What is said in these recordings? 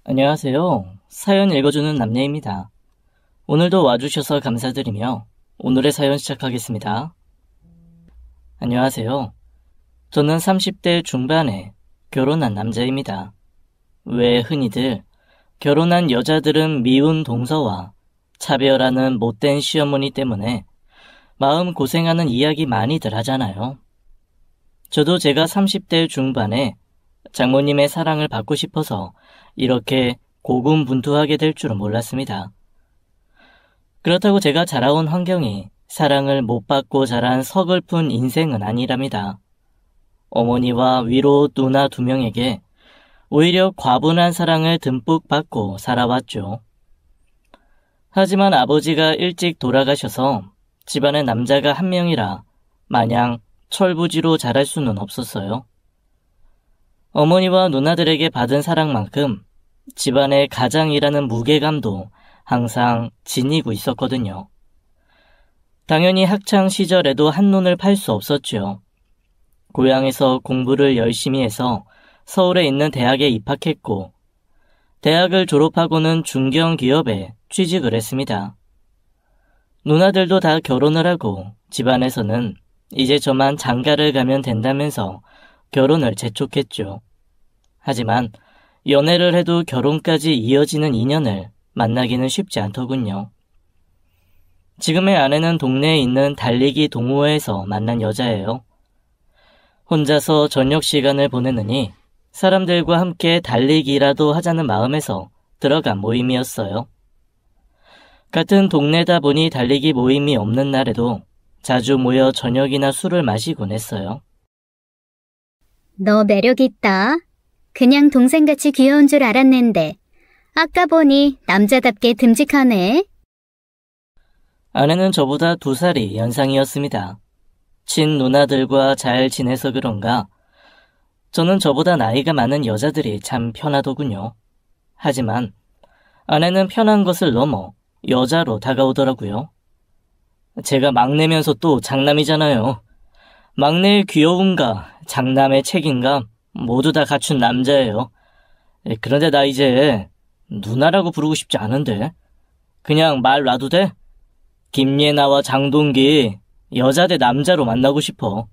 안녕하세요. 사연 읽어주는 남녀입니다. 오늘도 와주셔서 감사드리며 오늘의 사연 시작하겠습니다. 안녕하세요. 저는 30대 중반에 결혼한 남자입니다. 왜 흔히들 결혼한 여자들은 미운 동서와 차별하는 못된 시어머니 때문에 마음 고생하는 이야기 많이들 하잖아요. 저도 제가 30대 중반에 장모님의 사랑을 받고 싶어서 이렇게 고군분투하게 될 줄은 몰랐습니다. 그렇다고 제가 자라온 환경이 사랑을 못 받고 자란 서글픈 인생은 아니랍니다. 어머니와 위로 누나 2명에게 오히려 과분한 사랑을 듬뿍 받고 살아왔죠. 하지만 아버지가 일찍 돌아가셔서 집안에 남자가 1명이라 마냥 철부지로 자랄 수는 없었어요. 어머니와 누나들에게 받은 사랑만큼 집안의 가장이라는 무게감도 항상 지니고 있었거든요. 당연히 학창 시절에도 한눈을 팔 수 없었죠. 고향에서 공부를 열심히 해서 서울에 있는 대학에 입학했고 대학을 졸업하고는 중견기업에 취직을 했습니다. 누나들도 다 결혼을 하고 집안에서는 이제 저만 장가를 가면 된다면서 결혼을 재촉했죠. 하지만 연애를 해도 결혼까지 이어지는 인연을 만나기는 쉽지 않더군요. 지금의 아내는 동네에 있는 달리기 동호회에서 만난 여자예요. 혼자서 저녁 시간을 보내느니 사람들과 함께 달리기라도 하자는 마음에서 들어간 모임이었어요. 같은 동네다 보니 달리기 모임이 없는 날에도 자주 모여 저녁이나 술을 마시곤 했어요. 너 매력 있다. 그냥 동생같이 귀여운 줄 알았는데 아까 보니 남자답게 듬직하네. 아내는 저보다 2살이 연상이었습니다. 친누나들과 잘 지내서 그런가 저는 저보다 나이가 많은 여자들이 참 편하더군요. 하지만 아내는 편한 것을 넘어 여자로 다가오더라고요. 제가 막내면서 또 장남이잖아요. 막내의 귀여움과 장남의 책임감 모두 다 갖춘 남자예요. 그런데 나 이제 누나라고 부르고 싶지 않은데 그냥 말 놔도 돼? 김예나와 장동기 여자 대 남자로 만나고 싶어.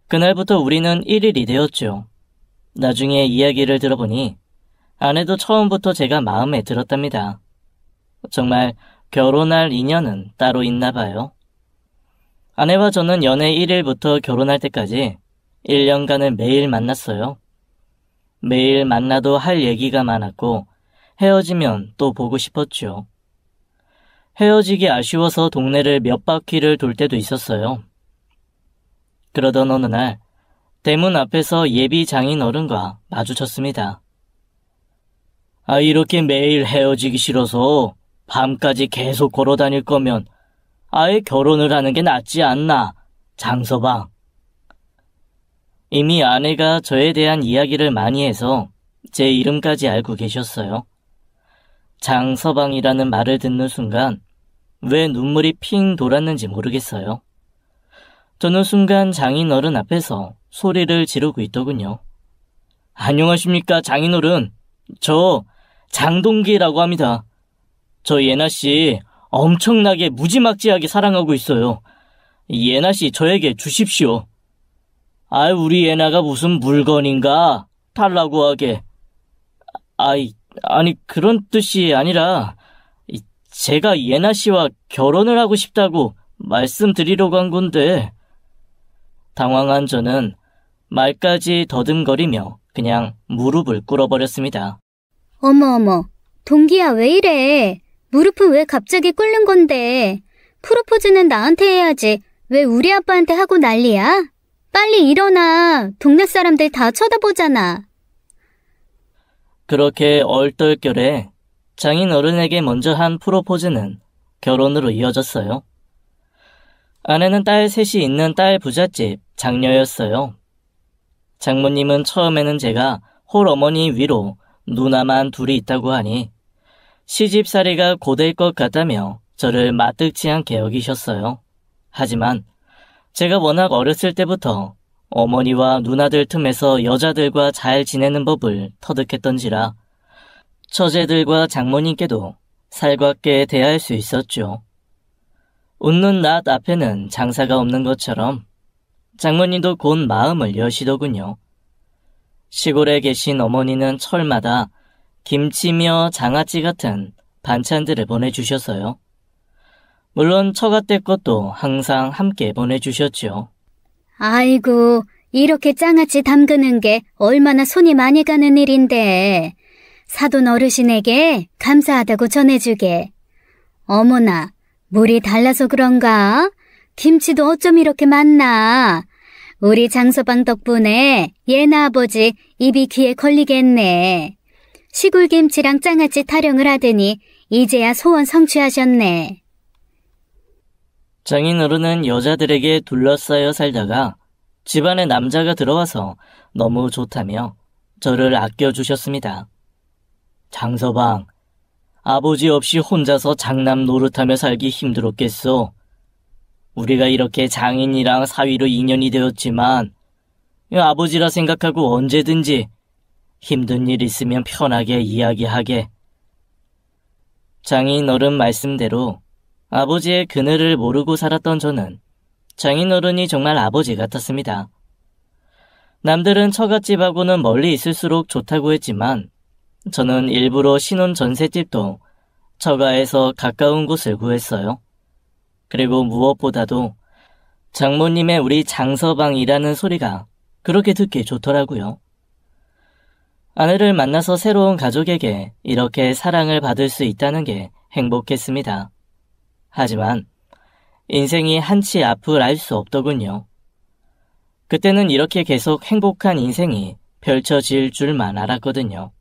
그날부터 우리는 1일이 되었죠. 나중에 이야기를 들어보니 아내도 처음부터 제가 마음에 들었답니다. 정말 결혼할 인연은 따로 있나 봐요. 아내와 저는 연애 1일부터 결혼할 때까지 1년간을 매일 만났어요. 매일 만나도 할 얘기가 많았고 헤어지면 또 보고 싶었죠. 헤어지기 아쉬워서 동네를 몇 바퀴를 돌 때도 있었어요. 그러던 어느 날 대문 앞에서 예비 장인 어른과 마주쳤습니다. 이렇게 매일 헤어지기 싫어서 밤까지 계속 걸어 다닐 거면 아예 결혼을 하는 게 낫지 않나, 장서방. 이미 아내가 저에 대한 이야기를 많이 해서 제 이름까지 알고 계셨어요. 장서방이라는 말을 듣는 순간 왜 눈물이 핑 돌았는지 모르겠어요. 저는 순간 장인어른 앞에서 소리를 지르고 있더군요. 안녕하십니까, 장인어른. 저 장동기라고 합니다. 저 예나씨 엄청나게 무지막지하게 사랑하고 있어요. 예나씨 저에게 주십시오. 우리 예나가 무슨 물건인가? 달라고 하게. 아니 그런 뜻이 아니라 제가 예나씨와 결혼을 하고 싶다고 말씀드리려고 한 건데. 당황한 저는 말까지 더듬거리며 그냥 무릎을 꿇어버렸습니다. 어머, 동기야 왜 이래? 무릎은 왜 갑자기 꿇는 건데? 프로포즈는 나한테 해야지. 왜 우리 아빠한테 하고 난리야? 빨리 일어나. 동네 사람들 다 쳐다보잖아. 그렇게 얼떨결에 장인 어른에게 먼저 한 프로포즈는 결혼으로 이어졌어요. 아내는 딸 셋이 있는 딸 부잣집 장녀였어요. 장모님은 처음에는 제가 홀어머니 위로 누나만 둘이 있다고 하니 시집살이가 고될 것 같다며 저를 마뜩지 않게 여기셨어요. 하지만 제가 워낙 어렸을 때부터 어머니와 누나들 틈에서 여자들과 잘 지내는 법을 터득했던지라 처제들과 장모님께도 살갑게 대할 수 있었죠. 웃는 낯 앞에는 장사가 없는 것처럼 장모님도 곧 마음을 여시더군요. 시골에 계신 어머니는 철마다 김치며 장아찌 같은 반찬들을 보내주셨어요. 물론 처갓댁 것도 항상 함께 보내주셨죠. 아이고, 이렇게 장아찌 담그는 게 얼마나 손이 많이 가는 일인데. 사돈 어르신에게 감사하다고 전해주게. 어머나, 물이 달라서 그런가? 김치도 어쩜 이렇게 많나? 우리 장서방 덕분에 예나 아버지 입이 귀에 걸리겠네. 시골 김치랑 장아찌 타령을 하더니 이제야 소원 성취하셨네. 장인어른은 여자들에게 둘러싸여 살다가 집안에 남자가 들어와서 너무 좋다며 저를 아껴주셨습니다. 장서방, 아버지 없이 혼자서 장남 노릇하며 살기 힘들었겠소. 우리가 이렇게 장인이랑 사위로 인연이 되었지만 아버지라 생각하고 언제든지 힘든 일 있으면 편하게 이야기하게. 장인어른 말씀대로 아버지의 그늘을 모르고 살았던 저는 장인어른이 정말 아버지 같았습니다. 남들은 처갓집하고는 멀리 있을수록 좋다고 했지만 저는 일부러 신혼 전셋집도 처가에서 가까운 곳을 구했어요. 그리고 무엇보다도 장모님의 우리 장서방이라는 소리가 그렇게 듣기 좋더라고요. 아내를 만나서 새로운 가족에게 이렇게 사랑을 받을 수 있다는 게 행복했습니다. 하지만 인생이 한치 앞을 알 수 없더군요. 그때는 이렇게 계속 행복한 인생이 펼쳐질 줄만 알았거든요.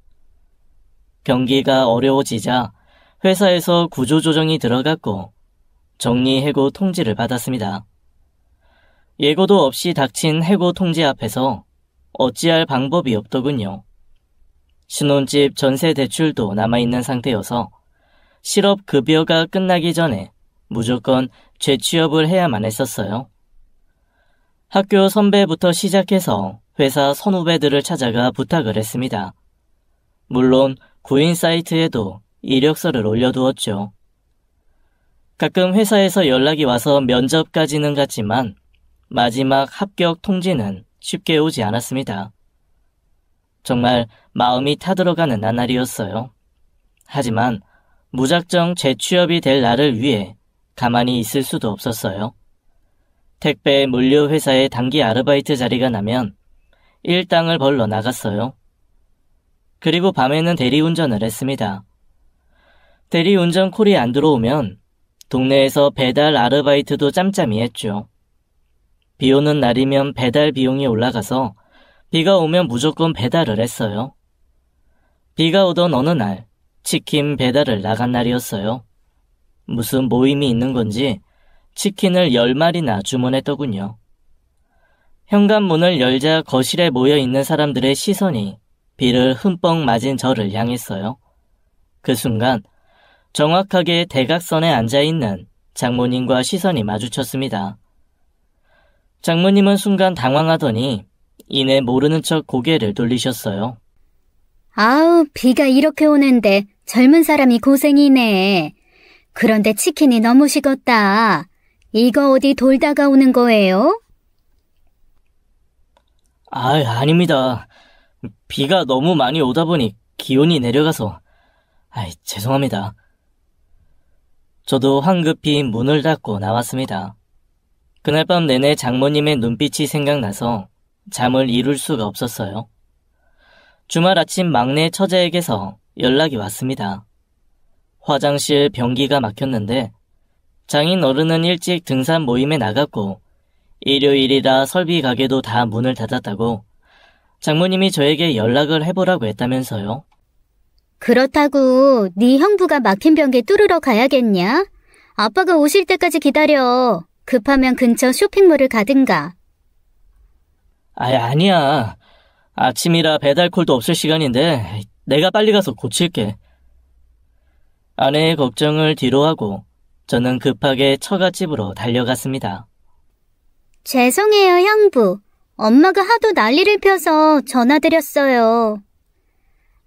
경기가 어려워지자 회사에서 구조조정이 들어갔고 정리해고 통지를 받았습니다. 예고도 없이 닥친 해고 통지 앞에서 어찌할 방법이 없더군요. 신혼집 전세 대출도 남아있는 상태여서 실업급여가 끝나기 전에 무조건 재취업을 해야만 했었어요. 학교 선배부터 시작해서 회사 선후배들을 찾아가 부탁을 했습니다. 물론 구인 사이트에도 이력서를 올려두었죠. 가끔 회사에서 연락이 와서 면접까지는 갔지만 마지막 합격 통지는 쉽게 오지 않았습니다. 정말 마음이 타들어가는 나날이었어요. 하지만 무작정 재취업이 될 나를 위해 가만히 있을 수도 없었어요. 택배 물류 회사에 단기 아르바이트 자리가 나면 일당을 벌러 나갔어요. 그리고 밤에는 대리운전을 했습니다. 대리운전 콜이 안 들어오면 동네에서 배달 아르바이트도 짬짬이 했죠. 비 오는 날이면 배달 비용이 올라가서 비가 오면 무조건 배달을 했어요. 비가 오던 어느 날 치킨 배달을 나간 날이었어요. 무슨 모임이 있는 건지 치킨을 10마리나 주문했더군요. 현관문을 열자 거실에 모여있는 사람들의 시선이 비를 흠뻑 맞은 저를 향했어요. 그 순간 정확하게 대각선에 앉아있는 장모님과 시선이 마주쳤습니다. 장모님은 순간 당황하더니 이내 모르는 척 고개를 돌리셨어요. 아우, 비가 이렇게 오는데 젊은 사람이 고생이네. 그런데 치킨이 너무 식었다. 이거 어디 돌다가 오는 거예요? 아닙니다. 비가 너무 많이 오다 보니 기온이 내려가서. 죄송합니다. 저도 황급히 문을 닫고 나왔습니다. 그날 밤 내내 장모님의 눈빛이 생각나서 잠을 이룰 수가 없었어요. 주말 아침 막내 처제에게서 연락이 왔습니다. 화장실 변기가 막혔는데 장인 어른은 일찍 등산 모임에 나갔고 일요일이라 설비 가게도 다 문을 닫았다고 장모님이 저에게 연락을 해보라고 했다면서요. 그렇다고 네 형부가 막힌 변기 뚫으러 가야겠냐? 아빠가 오실 때까지 기다려. 급하면 근처 쇼핑몰을 가든가. 아니야. 아침이라 배달콜도 없을 시간인데 내가 빨리 가서 고칠게. 아내의 걱정을 뒤로하고 저는 급하게 처갓집으로 달려갔습니다. 죄송해요, 형부. 엄마가 하도 난리를 펴서 전화드렸어요.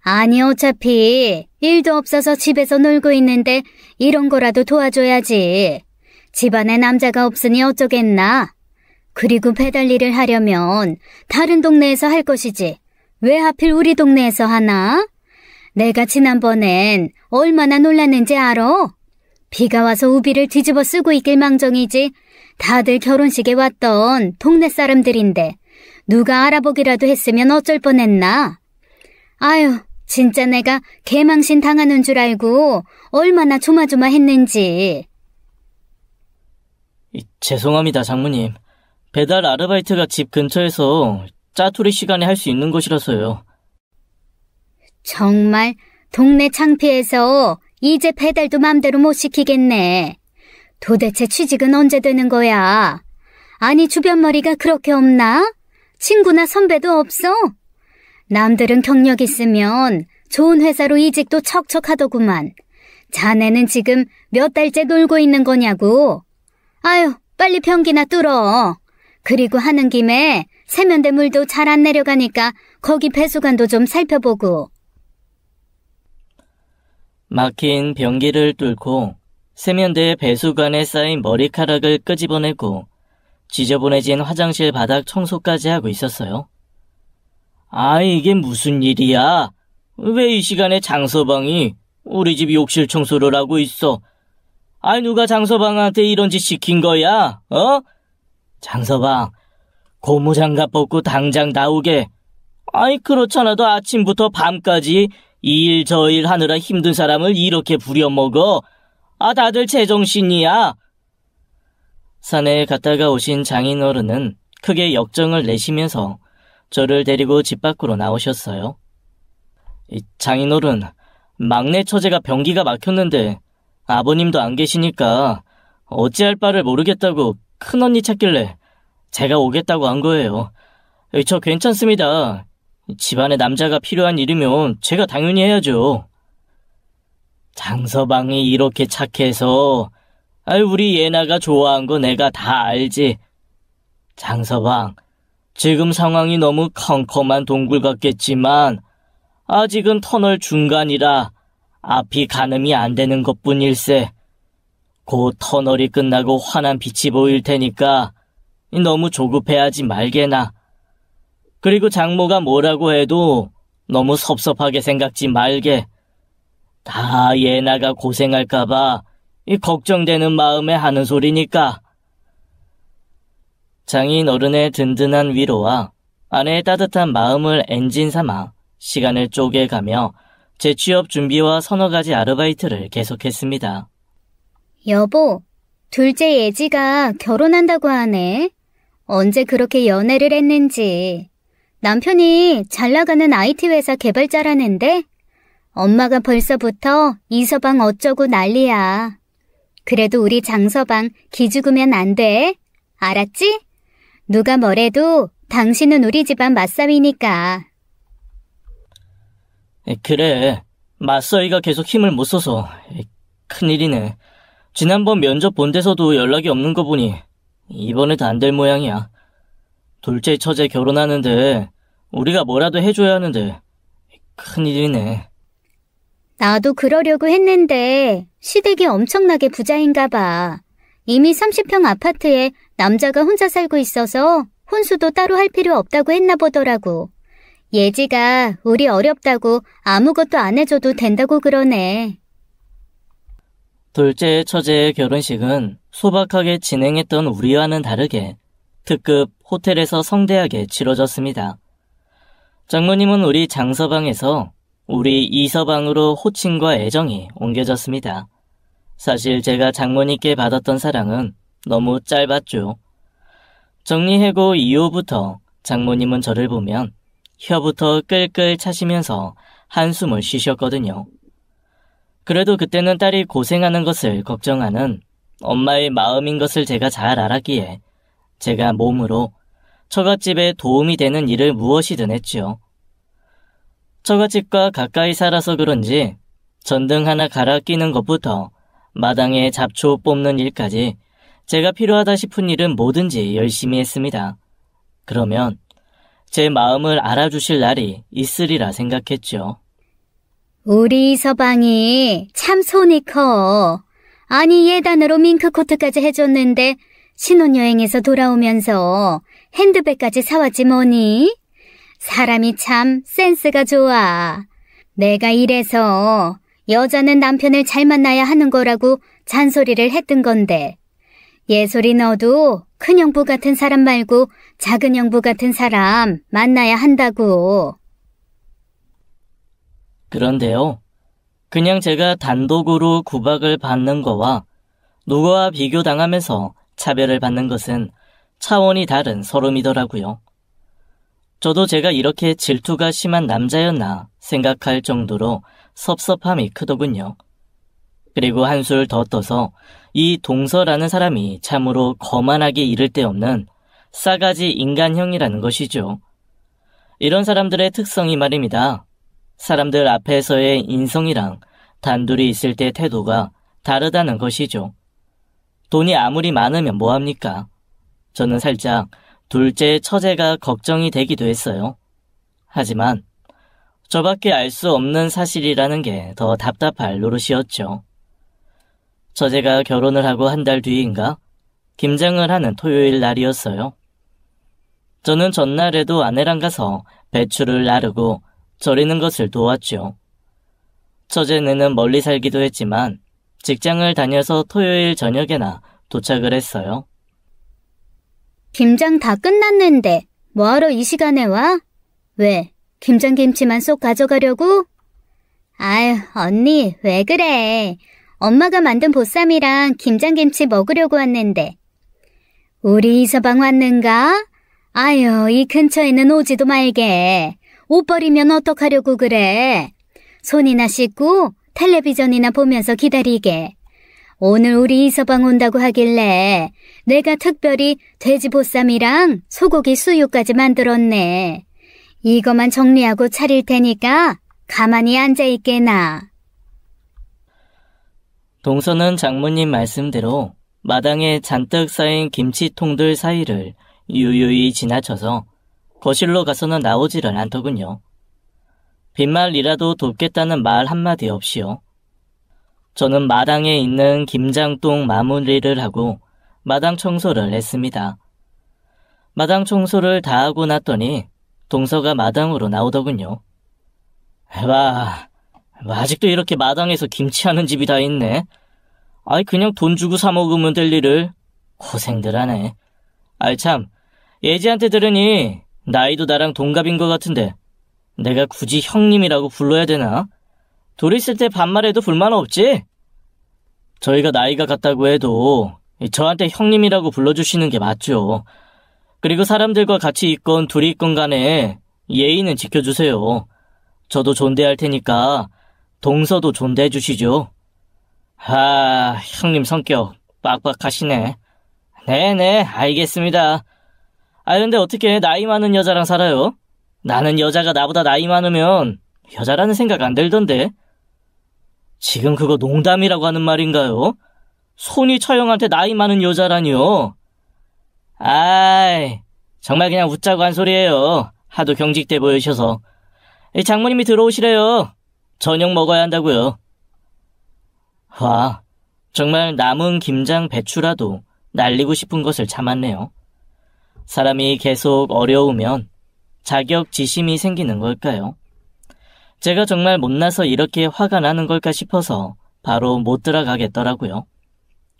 아니, 어차피 일도 없어서 집에서 놀고 있는데 이런 거라도 도와줘야지. 집안에 남자가 없으니 어쩌겠나. 그리고 배달 일을 하려면 다른 동네에서 할 것이지. 왜 하필 우리 동네에서 하나? 내가 지난번엔 얼마나 놀랐는지 알아? 비가 와서 우비를 뒤집어 쓰고 있길 망정이지. 다들 결혼식에 왔던 동네 사람들인데 누가 알아보기라도 했으면 어쩔 뻔했나? 아유, 진짜 내가 개망신 당하는 줄 알고 얼마나 조마조마했는지. 죄송합니다, 장모님. 배달 아르바이트가 집 근처에서 짜투리 시간에 할 수 있는 것이라서요. 정말 동네 창피해서 이제 배달도 맘대로 못 시키겠네. 도대체 취직은 언제 되는 거야? 아니, 주변 머리가 그렇게 없나? 친구나 선배도 없어? 남들은 경력 있으면 좋은 회사로 이직도 척척하더구만. 자네는 지금 몇 달째 놀고 있는 거냐고. 아유, 빨리 변기나 뚫어. 그리고 하는 김에 세면대 물도 잘 안 내려가니까 거기 배수관도 좀 살펴보고. 막힌 변기를 뚫고 세면대의 배수관에 쌓인 머리카락을 끄집어내고 지저분해진 화장실 바닥 청소까지 하고 있었어요. 아, 이게 무슨 일이야? 왜 이 시간에 장서방이 우리 집 욕실 청소를 하고 있어? 아이, 누가 장서방한테 이런 짓 시킨 거야? 장서방, 고무장갑 벗고 당장 나오게. 아이, 그렇잖아도 아침부터 밤까지 이 일 저 일 하느라 힘든 사람을 이렇게 부려먹어. 아, 다들 제정신이야. 산에 갔다가 오신 장인어른은 크게 역정을 내시면서 저를 데리고 집 밖으로 나오셨어요. 장인어른, 막내 처제가 변기가 막혔는데 아버님도 안 계시니까 어찌할 바를 모르겠다고 큰언니 찾길래 제가 오겠다고 한 거예요. 저 괜찮습니다. 집안에 남자가 필요한 일이면 제가 당연히 해야죠. 장서방이 이렇게 착해서 우리 예나가 좋아한 거 내가 다 알지. 장서방, 지금 상황이 너무 컴컴한 동굴 같겠지만 아직은 터널 중간이라 앞이 가늠이 안 되는 것뿐일세. 곧 터널이 끝나고 환한 빛이 보일 테니까 너무 조급해하지 말게나. 그리고 장모가 뭐라고 해도 너무 섭섭하게 생각지 말게. 다 예나가 고생할까봐 걱정되는 마음에 하는 소리니까. 장인 어른의 든든한 위로와 아내의 따뜻한 마음을 엔진 삼아 시간을 쪼개가며 재취업 준비와 서너 가지 아르바이트를 계속했습니다. 여보, 둘째 예지가 결혼한다고 하네. 언제 그렇게 연애를 했는지. 남편이 잘 나가는 IT 회사 개발자라는데 엄마가 벌써부터 이서방 어쩌고 난리야. 그래도 우리 장서방 기죽으면 안 돼. 알았지? 누가 뭐래도 당신은 우리 집안 맞삼이니까. 그래, 맞서이가 계속 힘을 못 써서 큰일이네. 지난번 면접 본 데서도 연락이 없는 거 보니 이번에도 안 될 모양이야. 둘째 처제 결혼하는데 우리가 뭐라도 해줘야 하는데 큰일이네. 나도 그러려고 했는데 시댁이 엄청나게 부자인가 봐. 이미 30평 아파트에 남자가 혼자 살고 있어서 혼수도 따로 할 필요 없다고 했나 보더라고. 예지가 우리 어렵다고 아무것도 안 해줘도 된다고 그러네. 둘째 처제의 결혼식은 소박하게 진행했던 우리와는 다르게 특급 호텔에서 성대하게 치러졌습니다. 장모님은 우리 장서방에서 우리 이서방으로 호칭과 애정이 옮겨졌습니다. 사실 제가 장모님께 받았던 사랑은 너무 짧았죠. 정리해고 이후부터 장모님은 저를 보면 혀부터 끌끌 차시면서 한숨을 쉬셨거든요. 그래도 그때는 딸이 고생하는 것을 걱정하는 엄마의 마음인 것을 제가 잘 알았기에 제가 몸으로 처갓집에 도움이 되는 일을 무엇이든 했죠. 처갓집과 가까이 살아서 그런지 전등 하나 갈아 끼는 것부터 마당에 잡초 뽑는 일까지 제가 필요하다 싶은 일은 뭐든지 열심히 했습니다. 그러면 제 마음을 알아주실 날이 있으리라 생각했죠. 우리 이서방이 참 손이 커. 아니 예단으로 밍크코트까지 해줬는데 신혼여행에서 돌아오면서 핸드백까지 사왔지 뭐니? 사람이 참 센스가 좋아. 내가 이래서 여자는 남편을 잘 만나야 하는 거라고 잔소리를 했던 건데 예솔이 너도 큰 형부 같은 사람 말고 작은 형부 같은 사람 만나야 한다고. 그런데요, 그냥 제가 단독으로 구박을 받는 거와 누구와 비교당하면서 차별을 받는 것은 차원이 다른 서름이더라고요. 저도 제가 이렇게 질투가 심한 남자였나 생각할 정도로 섭섭함이 크더군요. 그리고 한술 더 떠서 이 동서라는 사람이 참으로 거만하게 이를 데 없는 싸가지 인간형이라는 것이죠. 이런 사람들의 특성이 말입니다. 사람들 앞에서의 인성이랑 단둘이 있을 때 태도가 다르다는 것이죠. 돈이 아무리 많으면 뭐합니까? 저는 살짝 둘째 처제가 걱정이 되기도 했어요. 하지만 저밖에 알 수 없는 사실이라는 게 더 답답할 노릇이었죠. 처제가 결혼을 하고 한 달 뒤인가 김장을 하는 토요일 날이었어요. 저는 전날에도 아내랑 가서 배추를 나르고 절이는 것을 도왔죠. 처제네는 멀리 살기도 했지만 직장을 다녀서 토요일 저녁에나 도착을 했어요. 김장 다 끝났는데 뭐하러 이 시간에 와? 왜? 김장김치만 쏙 가져가려고? 아유, 언니 왜 그래? 엄마가 만든 보쌈이랑 김장김치 먹으려고 왔는데. 우리 이서방 왔는가? 아유, 이 근처에는 오지도 말게. 옷 버리면 어떡하려고 그래? 손이나 씻고 텔레비전이나 보면서 기다리게. 오늘 우리 이서방 온다고 하길래 내가 특별히 돼지 보쌈이랑 소고기 수육까지 만들었네. 이거만 정리하고 차릴 테니까 가만히 앉아있게나. 동서는 장모님 말씀대로 마당에 잔뜩 쌓인 김치통들 사이를 유유히 지나쳐서 거실로 가서는 나오지를 않더군요. 빈말이라도 돕겠다는 말 한마디 없이요. 저는 마당에 있는 김장동 마무리를 하고 마당 청소를 했습니다. 마당 청소를 다 하고 났더니 동서가 마당으로 나오더군요. 와, 아직도 이렇게 마당에서 김치하는 집이 다 있네. 아이, 그냥 돈 주고 사 먹으면 될 일을 고생들 하네. 아이 참, 예지한테 들으니 나이도 나랑 동갑인 것 같은데 내가 굳이 형님이라고 불러야 되나? 둘이 있을 때 반말해도 불만 없지? 저희가 나이가 같다고 해도 저한테 형님이라고 불러주시는 게 맞죠. 그리고 사람들과 같이 있건 둘이 있건 간에 예의는 지켜주세요. 저도 존대할 테니까 동서도 존대해 주시죠. 아, 형님 성격 빡빡하시네. 네네, 알겠습니다. 아, 근데 어떻게 나이 많은 여자랑 살아요? 나는 여자가 나보다 나이 많으면 여자라는 생각 안 들던데. 지금 그거 농담이라고 하는 말인가요? 손이 처형한테 나이 많은 여자라니요. 아이, 정말 그냥 웃자고 한 소리예요. 하도 경직돼 보이셔서. 장모님이 들어오시래요. 저녁 먹어야 한다고요. 와, 정말 남은 김장 배추라도 날리고 싶은 것을 참았네요. 사람이 계속 어려우면 자격지심이 생기는 걸까요? 제가 정말 못나서 이렇게 화가 나는 걸까 싶어서 바로 못 들어가겠더라고요.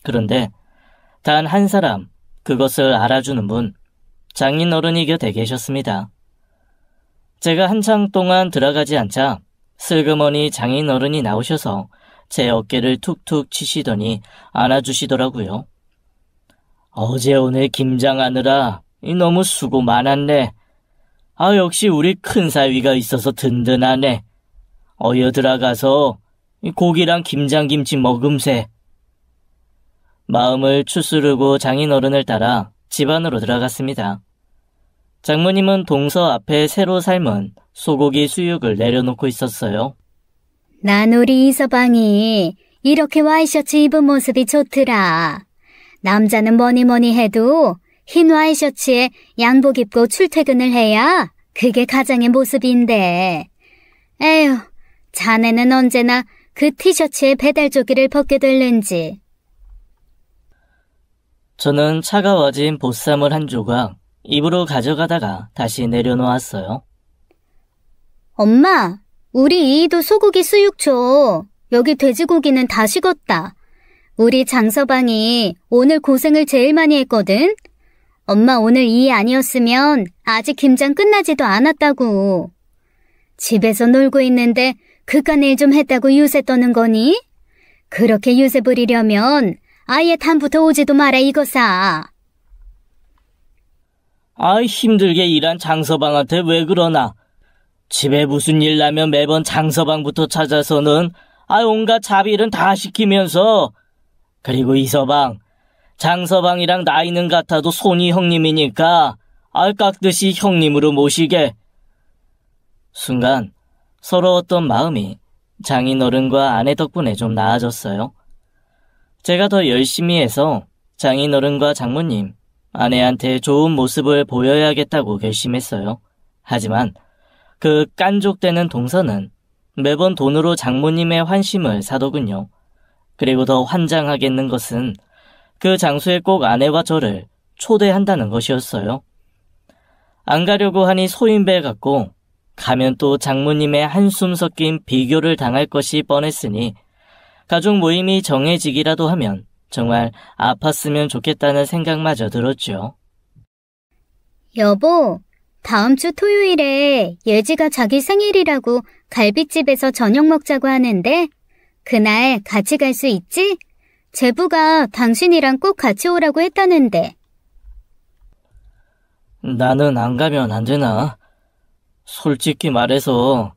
그런데 단 한 사람, 그것을 알아주는 분, 장인어른이 곁에 계셨습니다. 제가 한창 동안 들어가지 않자 슬그머니 장인어른이 나오셔서 제 어깨를 툭툭 치시더니 안아주시더라고요. 어제 오늘 김장하느라 너무 수고 많았네. 아, 역시 우리 큰사위가 있어서 든든하네. 어여 들어가서 고기랑 김장김치 먹음세. 마음을 추스르고 장인어른을 따라 집 안으로 들어갔습니다. 장모님은 동서 앞에 새로 삶은 소고기 수육을 내려놓고 있었어요. 난 우리 이서방이 이렇게 와이셔츠 입은 모습이 좋더라. 남자는 뭐니 해도 흰 와이셔츠에 양복 입고 출퇴근을 해야 그게 가장의 모습인데. 에휴, 자네는 언제나 그 티셔츠에 배달조끼를 벗게 될는지. 저는 차가워진 보쌈을 한 조각 입으로 가져가다가 다시 내려놓았어요. 엄마, 우리 이이도 소고기 수육 줘. 여기 돼지고기는 다 식었다. 우리 장서방이 오늘 고생을 제일 많이 했거든. 엄마 오늘 이이 아니었으면 아직 김장 끝나지도 않았다고. 집에서 놀고 있는데 그깟 일 좀 했다고 유세 떠는 거니? 그렇게 유세 부리려면 아예 다음부터 오지도 마라 이거사. 아이, 힘들게 일한 장서방한테 왜 그러나? 집에 무슨 일 나면 매번 장서방부터 찾아서는 온갖 잡일은 다 시키면서. 그리고 이서방, 장서방이랑 나이는 같아도 손이 형님이니까 깎듯이 형님으로 모시게. 순간 서러웠던 마음이 장인어른과 아내 덕분에 좀 나아졌어요. 제가 더 열심히 해서 장인어른과 장모님, 아내한테 좋은 모습을 보여야겠다고 결심했어요. 하지만 그 깐족되는 동서는 매번 돈으로 장모님의 환심을 사더군요. 그리고 더 환장하겠는 것은 그 장소에 꼭 아내와 저를 초대한다는 것이었어요. 안 가려고 하니 소인배 같고 가면 또 장모님의 한숨 섞인 비교를 당할 것이 뻔했으니 가족 모임이 정해지기라도 하면 정말 아팠으면 좋겠다는 생각마저 들었죠. 여보, 다음 주 토요일에 예지가 자기 생일이라고 갈비집에서 저녁 먹자고 하는데 그날 같이 갈 수 있지? 제부가 당신이랑 꼭 같이 오라고 했다는데. 나는 안 가면 안 되나? 솔직히 말해서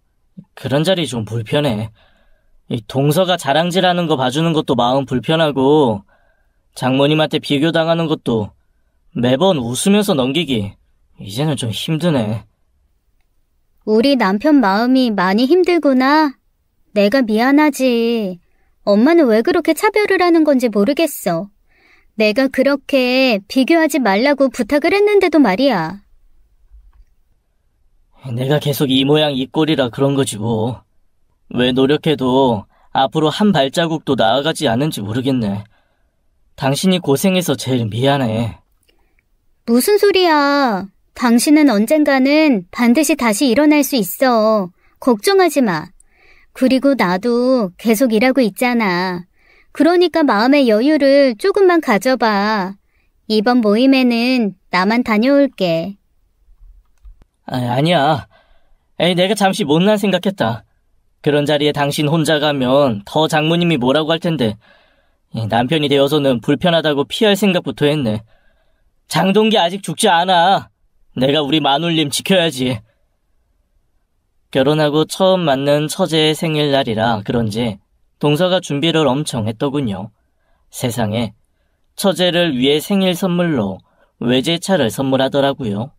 그런 자리 좀 불편해. 이 동서가 자랑질하는 거 봐주는 것도 마음 불편하고 장모님한테 비교당하는 것도 매번 웃으면서 넘기기 이제는 좀 힘드네. 우리 남편 마음이 많이 힘들구나. 내가 미안하지. 엄마는 왜 그렇게 차별을 하는 건지 모르겠어. 내가 그렇게 비교하지 말라고 부탁을 했는데도 말이야. 내가 계속 이 모양 이 꼴이라 그런 거지 뭐. 왜 노력해도 앞으로 한 발자국도 나아가지 않은지 모르겠네. 당신이 고생해서 제일 미안해. 무슨 소리야. 당신은 언젠가는 반드시 다시 일어날 수 있어. 걱정하지 마. 그리고 나도 계속 일하고 있잖아. 그러니까 마음의 여유를 조금만 가져봐. 이번 모임에는 나만 다녀올게. 아니야. 내가 잠시 못난 생각했다. 그런 자리에 당신 혼자 가면 더 장모님이 뭐라고 할 텐데 남편이 되어서는 불편하다고 피할 생각부터 했네. 장동기 아직 죽지 않아. 내가 우리 마눌님 지켜야지. 결혼하고 처음 맞는 처제의 생일날이라 그런지 동서가 준비를 엄청 했더군요. 세상에 처제를 위해 생일 선물로 외제차를 선물하더라고요.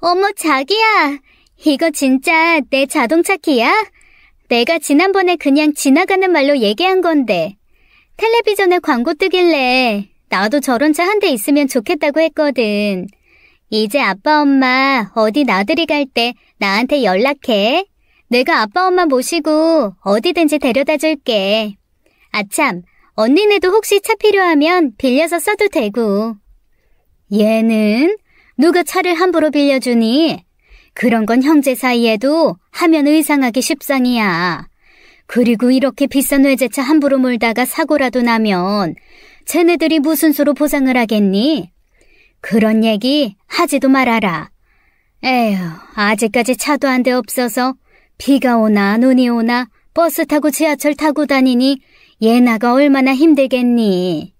어머 자기야, 이거 진짜 내 자동차 키야? 내가 지난번에 그냥 지나가는 말로 얘기한 건데 텔레비전에 광고 뜨길래 나도 저런 차 한 대 있으면 좋겠다고 했거든. 이제 아빠 엄마 어디 나들이 갈 때 나한테 연락해. 내가 아빠 엄마 모시고 어디든지 데려다 줄게. 아참, 언니네도 혹시 차 필요하면 빌려서 써도 되고. 얘는 누가 차를 함부로 빌려주니? 그런 건 형제 사이에도 하면 의상하기 십상이야. 그리고 이렇게 비싼 외제차 함부로 몰다가 사고라도 나면 쟤네들이 무슨 수로 보상을 하겠니? 그런 얘기 하지도 말아라. 에휴, 아직까지 차도 한 대 없어서 비가 오나 눈이 오나 버스 타고 지하철 타고 다니니 예나가 얼마나 힘들겠니?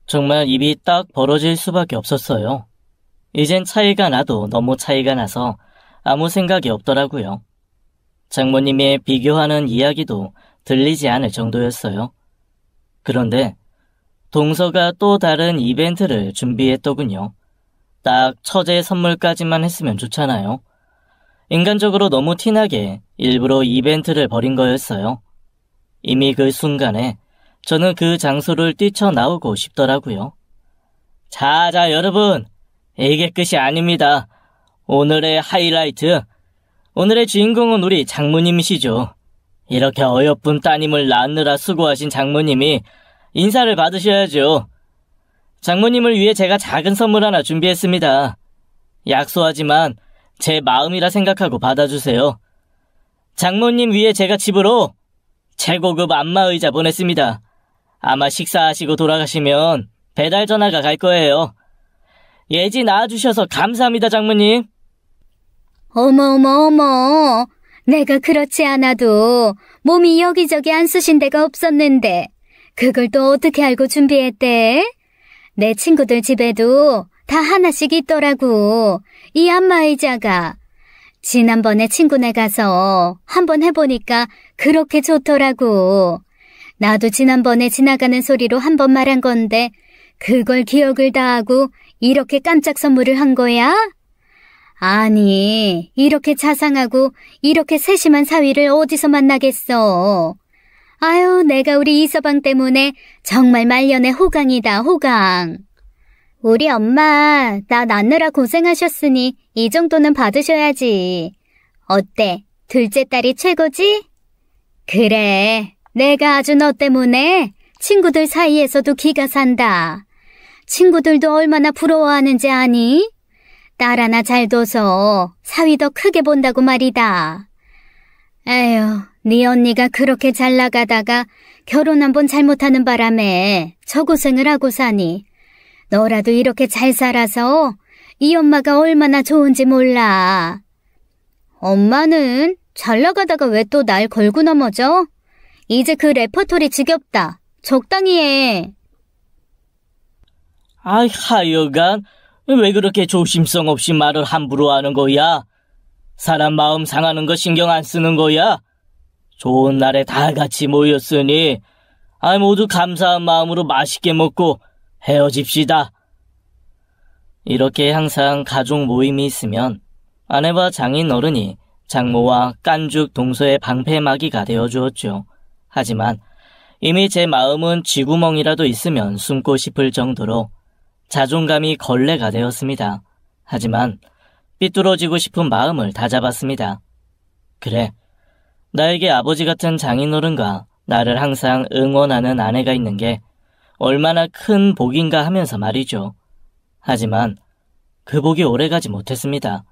정말 입이 딱 벌어질 수밖에 없었어요. 이젠 차이가 나도 너무 차이가 나서 아무 생각이 없더라고요. 장모님의 비교하는 이야기도 들리지 않을 정도였어요. 그런데 동서가 또 다른 이벤트를 준비했더군요. 딱 처제 선물까지만 했으면 좋잖아요. 인간적으로 너무 티나게 일부러 이벤트를 벌인 거였어요. 이미 그 순간에 저는 그 장소를 뛰쳐나오고 싶더라고요. 자, 여러분. 이게 끝이 아닙니다. 오늘의 하이라이트. 오늘의 주인공은 우리 장모님이시죠. 이렇게 어여쁜 따님을 낳느라 수고하신 장모님이 인사를 받으셔야죠. 장모님을 위해 제가 작은 선물 하나 준비했습니다. 약소하지만 제 마음이라 생각하고 받아주세요. 장모님 위해 제가 집으로 최고급 안마의자 보냈습니다. 아마 식사하시고 돌아가시면 배달 전화가 갈 거예요. 예지 낳아주셔서 감사합니다, 장모님. 어머. 내가 그렇지 않아도 몸이 여기저기 안 쑤신 데가 없었는데 그걸 또 어떻게 알고 준비했대? 내 친구들 집에도 다 하나씩 있더라고. 이 안마의자가. 지난번에 친구네 가서 한번 해보니까 그렇게 좋더라고. 나도 지난번에 지나가는 소리로 한번 말한 건데 그걸 기억을 다 하고 이렇게 깜짝 선물을 한 거야? 아니, 이렇게 자상하고 이렇게 세심한 사위를 어디서 만나겠어. 아유, 내가 우리 이서방 때문에 정말 말년의 호강이다, 호강. 우리 엄마, 나 낳느라 고생하셨으니 이 정도는 받으셔야지. 어때? 둘째 딸이 최고지? 그래, 내가 아주 너 때문에 친구들 사이에서도 기가 산다. 친구들도 얼마나 부러워하는지 아니? 딸 하나 잘 둬서 사위 더 크게 본다고 말이다. 에휴, 네 언니가 그렇게 잘 나가다가 결혼 한 번 잘못하는 바람에 저 고생을 하고 사니. 너라도 이렇게 잘 살아서 이 엄마가 얼마나 좋은지 몰라. 엄마는 잘 나가다가 왜 또 날 걸고 넘어져? 이제 그 레퍼토리 지겹다. 적당히 해. 아이, 하여간 왜 그렇게 조심성 없이 말을 함부로 하는 거야? 사람 마음 상하는 거 신경 안 쓰는 거야? 좋은 날에 다 같이 모였으니 모두 감사한 마음으로 맛있게 먹고 헤어집시다. 이렇게 항상 가족 모임이 있으면 아내와 장인어른이 장모와 깐죽 동서의 방패막이가 되어주었죠. 하지만 이미 제 마음은 쥐구멍이라도 있으면 숨고 싶을 정도로 자존감이 걸레가 되었습니다. 하지만 삐뚤어지고 싶은 마음을 다잡았습니다. 그래, 나에게 아버지 같은 장인어른과 나를 항상 응원하는 아내가 있는 게 얼마나 큰 복인가 하면서 말이죠. 하지만 그 복이 오래가지 못했습니다.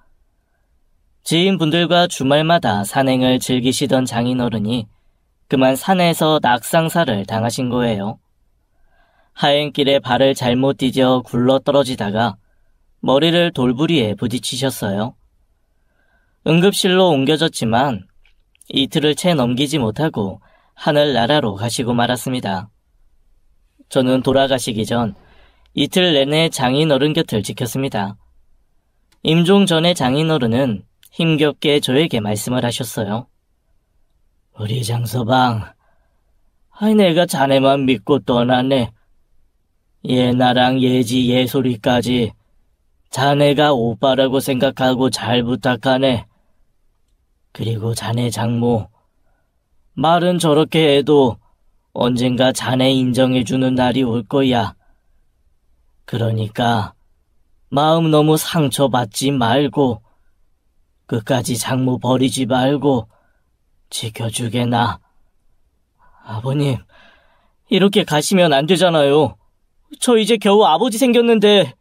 지인분들과 주말마다 산행을 즐기시던 장인어른이 그만 산에서 낙상사를 당하신 거예요. 하행길에 발을 잘못 디뎌 굴러 떨어지다가 머리를 돌부리에 부딪히셨어요. 응급실로 옮겨졌지만 이틀을 채 넘기지 못하고 하늘나라로 가시고 말았습니다. 저는 돌아가시기 전 이틀 내내 장인어른 곁을 지켰습니다. 임종 전에 장인어른은 힘겹게 저에게 말씀을 하셨어요. 우리 장서방, 내가 자네만 믿고 떠나네. 예나랑 예지 예솔이까지 자네가 오빠라고 생각하고 잘 부탁하네. 그리고 자네 장모, 말은 저렇게 해도 언젠가 자네 인정해주는 날이 올 거야. 그러니까 마음 너무 상처받지 말고 끝까지 장모 버리지 말고 지켜주게나. 아버님, 이렇게 가시면 안 되잖아요. 저 이제 겨우 아버지 생겼는데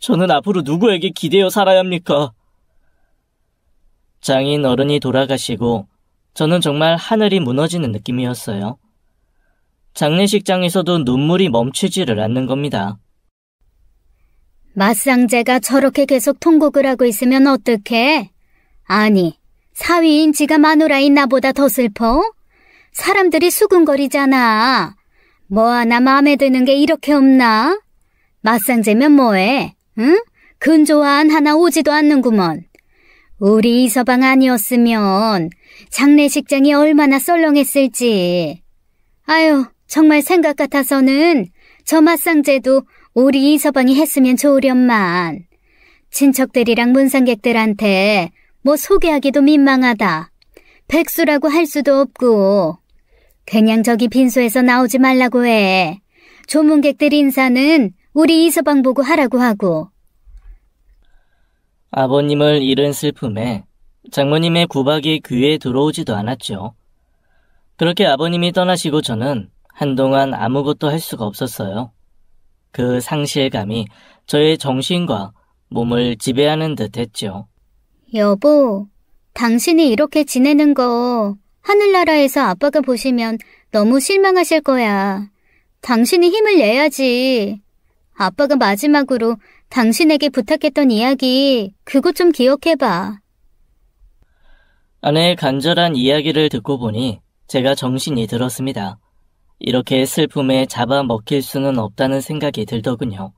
저는 앞으로 누구에게 기대어 살아야 합니까? 장인 어른이 돌아가시고 저는 정말 하늘이 무너지는 느낌이었어요. 장례식장에서도 눈물이 멈추지를 않는 겁니다. 맞상제가 저렇게 계속 통곡을 하고 있으면 어떡해? 아니, 사위인 지가 마누라인 나보다 더 슬퍼? 사람들이 수군거리잖아. 뭐 하나 마음에 드는 게 이렇게 없나? 맞상제면 뭐해? 응? 근조한 하나 오지도 않는구먼. 우리 이서방 아니었으면 장례식장이 얼마나 썰렁했을지. 아유, 정말 생각 같아서는 저 맞상제도 우리 이서방이 했으면 좋으련만. 친척들이랑 문상객들한테 뭐 소개하기도 민망하다. 백수라고 할 수도 없고. 그냥 저기 빈소에서 나오지 말라고 해. 조문객들 인사는 우리 이서방 보고 하라고 하고. 아버님을 잃은 슬픔에 장모님의 구박이 귀에 들어오지도 않았죠. 그렇게 아버님이 떠나시고 저는 한동안 아무것도 할 수가 없었어요. 그 상실감이 저의 정신과 몸을 지배하는 듯 했죠. 여보, 당신이 이렇게 지내는 거 하늘나라에서 아빠가 보시면 너무 실망하실 거야. 당신이 힘을 내야지. 아빠가 마지막으로 당신에게 부탁했던 이야기, 그거 좀 기억해봐. 아내의 간절한 이야기를 듣고 보니 제가 정신이 들었습니다. 이렇게 슬픔에 잡아먹힐 수는 없다는 생각이 들더군요.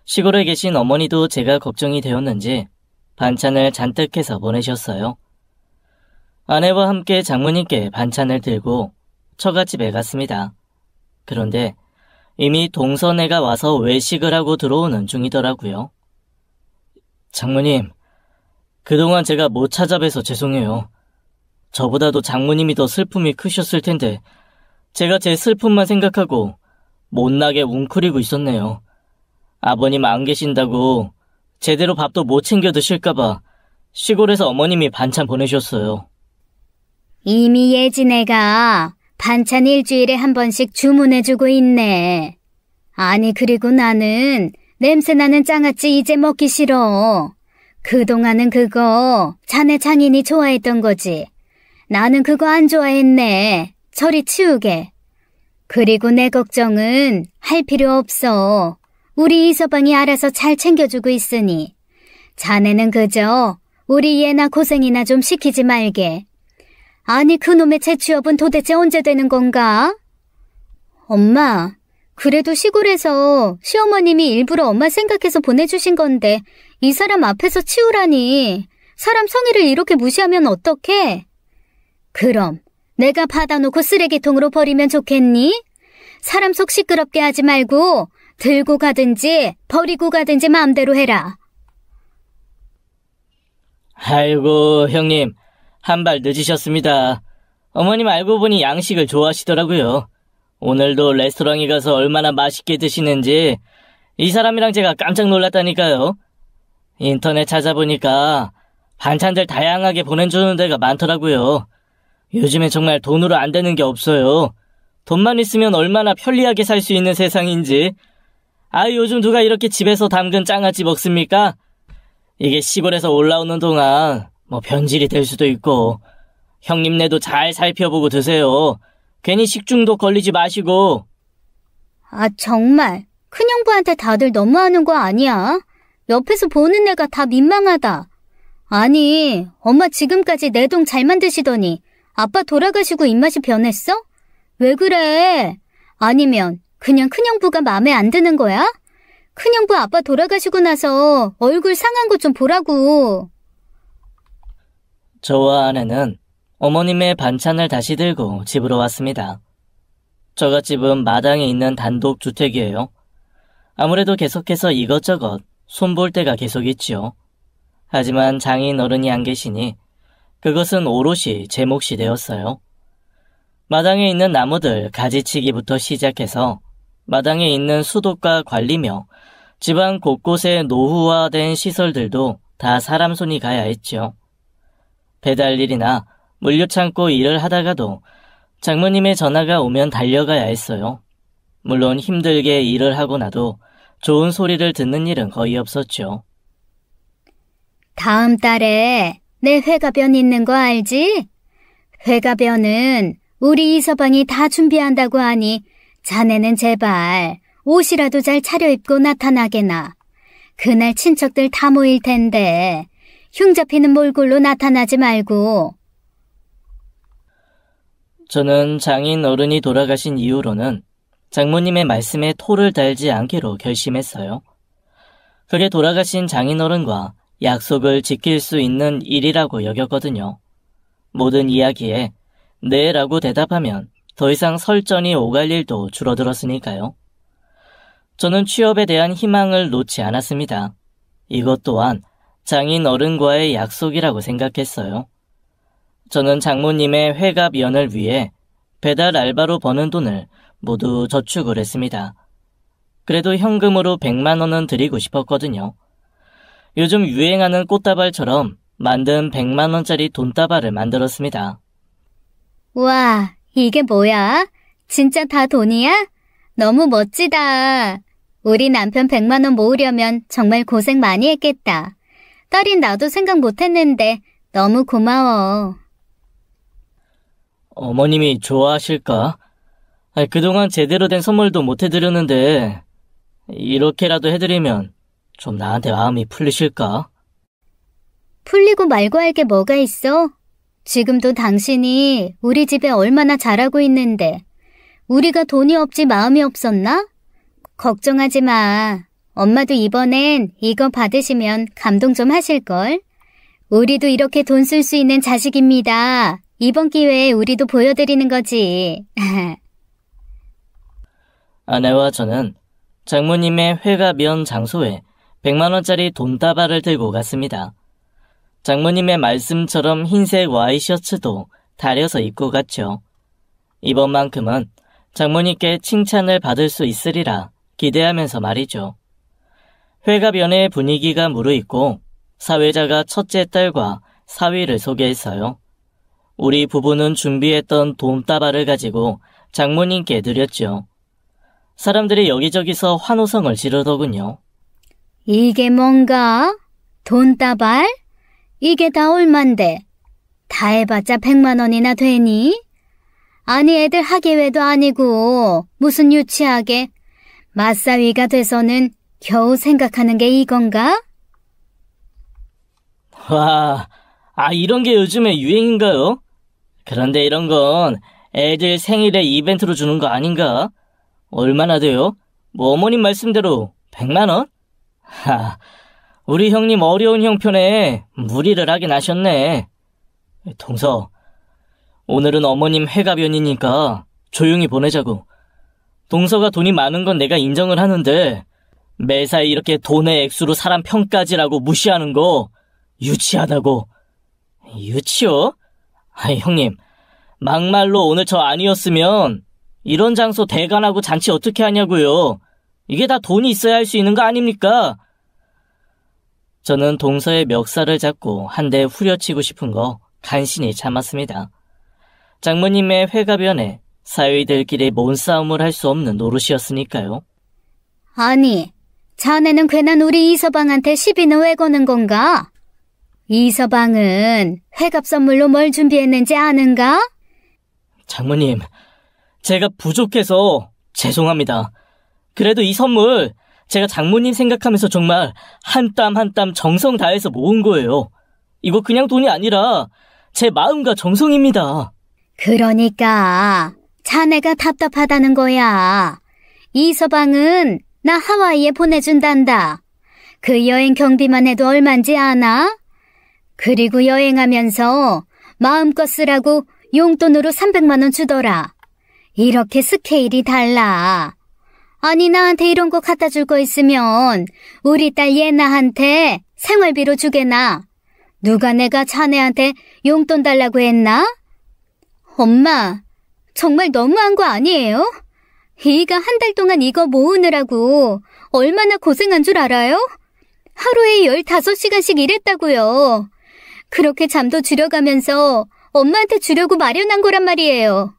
시골에 계신 어머니도 제가 걱정이 되었는지 반찬을 잔뜩 해서 보내셨어요. 아내와 함께 장모님께 반찬을 들고 처갓집에 갔습니다. 그런데 이미 동서네가 와서 외식을 하고 들어오는 중이더라고요. 장모님, 그동안 제가 못 찾아뵈서 죄송해요. 저보다도 장모님이 더 슬픔이 크셨을 텐데 제가 제 슬픔만 생각하고 못나게 웅크리고 있었네요. 아버님 안 계신다고 제대로 밥도 못 챙겨 드실까봐 시골에서 어머님이 반찬 보내셨어요. 이미 예진애가 반찬 일주일에 한 번씩 주문해주고 있네. 아니, 그리고 나는 냄새나는 장아찌 이제 먹기 싫어. 그동안은 그거 자네 장인이 좋아했던 거지. 나는 그거 안 좋아했네. 저리 치우게. 그리고 내 걱정은 할 필요 없어. 우리 이서방이 알아서 잘 챙겨주고 있으니. 자네는 그저 우리 얘나 고생이나 좀 시키지 말게. 아니, 그놈의 재취업은 도대체 언제 되는 건가? 엄마, 그래도 시골에서 시어머님이 일부러 엄마 생각해서 보내주신 건데 이 사람 앞에서 치우라니. 사람 성의를 이렇게 무시하면 어떡해? 그럼 내가 받아놓고 쓰레기통으로 버리면 좋겠니? 사람 속 시끄럽게 하지 말고 들고 가든지 버리고 가든지 마음대로 해라. 아이고, 형님, 한 발 늦으셨습니다. 어머님 알고 보니 양식을 좋아하시더라고요. 오늘도 레스토랑에 가서 얼마나 맛있게 드시는지 이 사람이랑 제가 깜짝 놀랐다니까요. 인터넷 찾아보니까 반찬들 다양하게 보내주는 데가 많더라고요. 요즘엔 정말 돈으로 안 되는 게 없어요. 돈만 있으면 얼마나 편리하게 살 수 있는 세상인지. 요즘 누가 이렇게 집에서 담근 장아찌 먹습니까? 이게 시골에서 올라오는 동안 변질이 될 수도 있고. 형님네도 잘 살펴보고 드세요. 괜히 식중독 걸리지 마시고. 정말 큰형부한테 다들 너무하는 거 아니야? 옆에서 보는 내가 다 민망하다. 아니, 엄마 지금까지 내 동 잘 만드시더니 아빠 돌아가시고 입맛이 변했어? 왜 그래? 아니면 그냥 큰형부가 마음에 안 드는 거야? 큰형부 아빠 돌아가시고 나서 얼굴 상한 거 좀 보라고. 저와 아내는 어머님의 반찬을 다시 들고 집으로 왔습니다. 저갓집은 마당에 있는 단독 주택이에요. 아무래도 계속해서 이것저것 손볼 데가 계속 있지요. 하지만 장인 어른이 안 계시니 그것은 오롯이 제 몫이 되었어요. 마당에 있는 나무들 가지치기부터 시작해서 마당에 있는 수도과 관리며 집안 곳곳에 노후화된 시설들도 다 사람 손이 가야 했죠. 배달일이나 물류창고 일을 하다가도 장모님의 전화가 오면 달려가야 했어요. 물론 힘들게 일을 하고 나도 좋은 소리를 듣는 일은 거의 없었죠. 다음 달에 내 회가변 있는 거 알지? 회가변은 우리 이서방이 다 준비한다고 하니 자네는 제발 옷이라도 잘 차려입고 나타나게나. 그날 친척들 다 모일 텐데 흉 잡히는 몰골로 나타나지 말고. 저는 장인 어른이 돌아가신 이후로는 장모님의 말씀에 토를 달지 않기로 결심했어요. 그게 돌아가신 장인 어른과 약속을 지킬 수 있는 일이라고 여겼거든요. 모든 이야기에 네라고 대답하면 더 이상 설전이 오갈 일도 줄어들었으니까요. 저는 취업에 대한 희망을 놓지 않았습니다. 이것 또한 장인 어른과의 약속이라고 생각했어요. 저는 장모님의 회갑연을 위해 배달 알바로 버는 돈을 모두 저축을 했습니다. 그래도 현금으로 100만 원은 드리고 싶었거든요. 요즘 유행하는 꽃다발처럼 만든 100만 원짜리 돈다발을 만들었습니다. 와, 이게 뭐야? 진짜 다 돈이야? 너무 멋지다. 우리 남편 100만 원 모으려면 정말 고생 많이 했겠다. 딸인 나도 생각 못했는데 너무 고마워. 어머님이 좋아하실까? 그동안 제대로 된 선물도 못 해드렸는데 이렇게라도 해드리면 좀 나한테 마음이 풀리실까? 풀리고 말고 할 게 뭐가 있어? 지금도 당신이 우리 집에 얼마나 잘하고 있는데 우리가 돈이 없지 마음이 없었나? 걱정하지 마. 엄마도 이번엔 이거 받으시면 감동 좀 하실걸? 우리도 이렇게 돈 쓸 수 있는 자식입니다. 이번 기회에 우리도 보여드리는 거지. 아내와 저는 장모님의 회갑연 장소에 100만 원짜리 돈다발을 들고 갔습니다. 장모님의 말씀처럼 흰색 와이셔츠도 다려서 입고 갔죠. 이번만큼은 장모님께 칭찬을 받을 수 있으리라 기대하면서 말이죠. 회갑연의 분위기가 무르익고 사회자가 첫째 딸과 사위를 소개했어요. 우리 부부는 준비했던 돈다발을 가지고 장모님께 드렸죠. 사람들이 여기저기서 환호성을 지르더군요. 이게 뭔가? 돈다발? 이게 다 얼만데? 다 해봤자 100만 원이나 되니? 아니 애들 학예회도 아니고 무슨 유치하게 맞사위가 돼서는 겨우 생각하는 게 이건가? 와, 이런 게 요즘에 유행인가요? 그런데 이런 건 애들 생일에 이벤트로 주는 거 아닌가? 얼마나 돼요? 어머님 말씀대로 100만 원? 우리 형님 어려운 형편에 무리를 하긴 하셨네. 동서, 오늘은 어머님 회갑연이니까 조용히 보내자고. 동서가 돈이 많은 건 내가 인정을 하는데 매사에 이렇게 돈의 액수로 사람 평가지라고 무시하는 거 유치하다고. 유치요? 형님, 막말로 오늘 저 아니었으면 이런 장소 대관하고 잔치 어떻게 하냐고요. 이게 다 돈이 있어야 할 수 있는 거 아닙니까? 저는 동서의 멱살을 잡고 한 대 후려치고 싶은 거 간신히 참았습니다. 장모님의 회갑연에 사위들끼리 몸싸움을 할 수 없는 노릇이었으니까요. 아니, 자네는 괜한 우리 이서방한테 시비는 왜 거는 건가? 이서방은 회갑 선물로 뭘 준비했는지 아는가? 장모님, 제가 부족해서 죄송합니다. 그래도 이 선물 제가 장모님 생각하면서 정말 한 땀 한 땀 정성 다해서 모은 거예요. 이거 그냥 돈이 아니라 제 마음과 정성입니다. 그러니까 자네가 답답하다는 거야. 이서방은 나 하와이에 보내준단다. 그 여행 경비만 해도 얼만지 아나? 그리고 여행하면서 마음껏 쓰라고 용돈으로 300만 원 주더라. 이렇게 스케일이 달라. 아니 나한테 이런 거 갖다 줄 거 있으면 우리 딸 예나한테 생활비로 주게나. 누가 내가 자네한테 용돈 달라고 했나? 엄마, 정말 너무한 거 아니에요? 이가 한 달 동안 이거 모으느라고 얼마나 고생한 줄 알아요? 하루에 15시간씩 일했다고요. 그렇게 잠도 줄여가면서 엄마한테 주려고 마련한 거란 말이에요.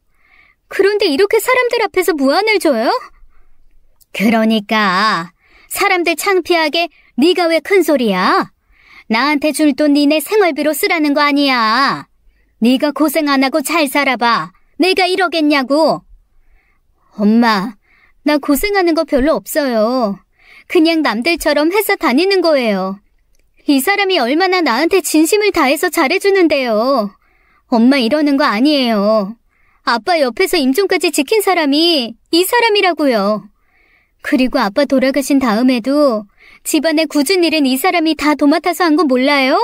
그런데 이렇게 사람들 앞에서 무안을 줘요? 그러니까 사람들 창피하게 네가 왜 큰소리야? 나한테 줄 돈 니네 생활비로 쓰라는 거 아니야. 네가 고생 안 하고 잘 살아봐. 내가 이러겠냐고. 엄마, 나 고생하는 거 별로 없어요. 그냥 남들처럼 회사 다니는 거예요. 이 사람이 얼마나 나한테 진심을 다해서 잘해주는데요. 엄마 이러는 거 아니에요. 아빠 옆에서 임종까지 지킨 사람이 이 사람이라고요. 그리고 아빠 돌아가신 다음에도 집안의 굳은 일은 이 사람이 다 도맡아서 한 거 몰라요?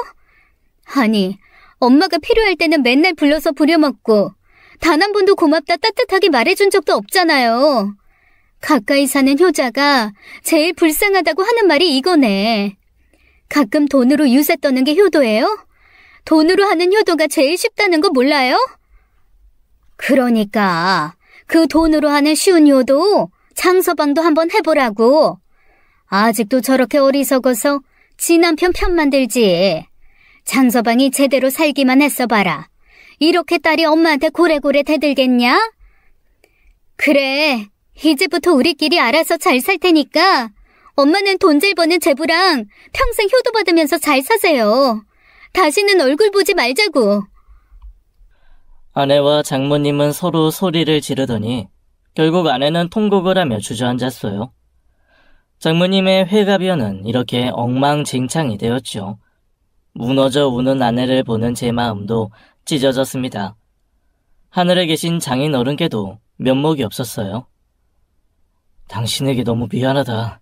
아니, 엄마가 필요할 때는 맨날 불러서 부려먹고 단 한 번도 고맙다 따뜻하게 말해준 적도 없잖아요. 가까이 사는 효자가 제일 불쌍하다고 하는 말이 이거네. 가끔 돈으로 유세 떠는 게 효도예요? 돈으로 하는 효도가 제일 쉽다는 거 몰라요? 그러니까 그 돈으로 하는 쉬운 효도 장서방도 한번 해보라고. 아직도 저렇게 어리석어서 지 남편 편만 들지. 장서방이 제대로 살기만 했어 봐라. 이렇게 딸이 엄마한테 고래고래 대들겠냐? 그래, 이제부터 우리끼리 알아서 잘 살 테니까 엄마는 돈 잘 버는 제부랑 평생 효도받으면서 잘 사세요. 다시는 얼굴 보지 말자고. 아내와 장모님은 서로 소리를 지르더니 결국 아내는 통곡을 하며 주저앉았어요. 장모님의 회가변은 이렇게 엉망진창이 되었죠. 무너져 우는 아내를 보는 제 마음도 찢어졌습니다. 하늘에 계신 장인 어른께도 면목이 없었어요. 당신에게 너무 미안하다.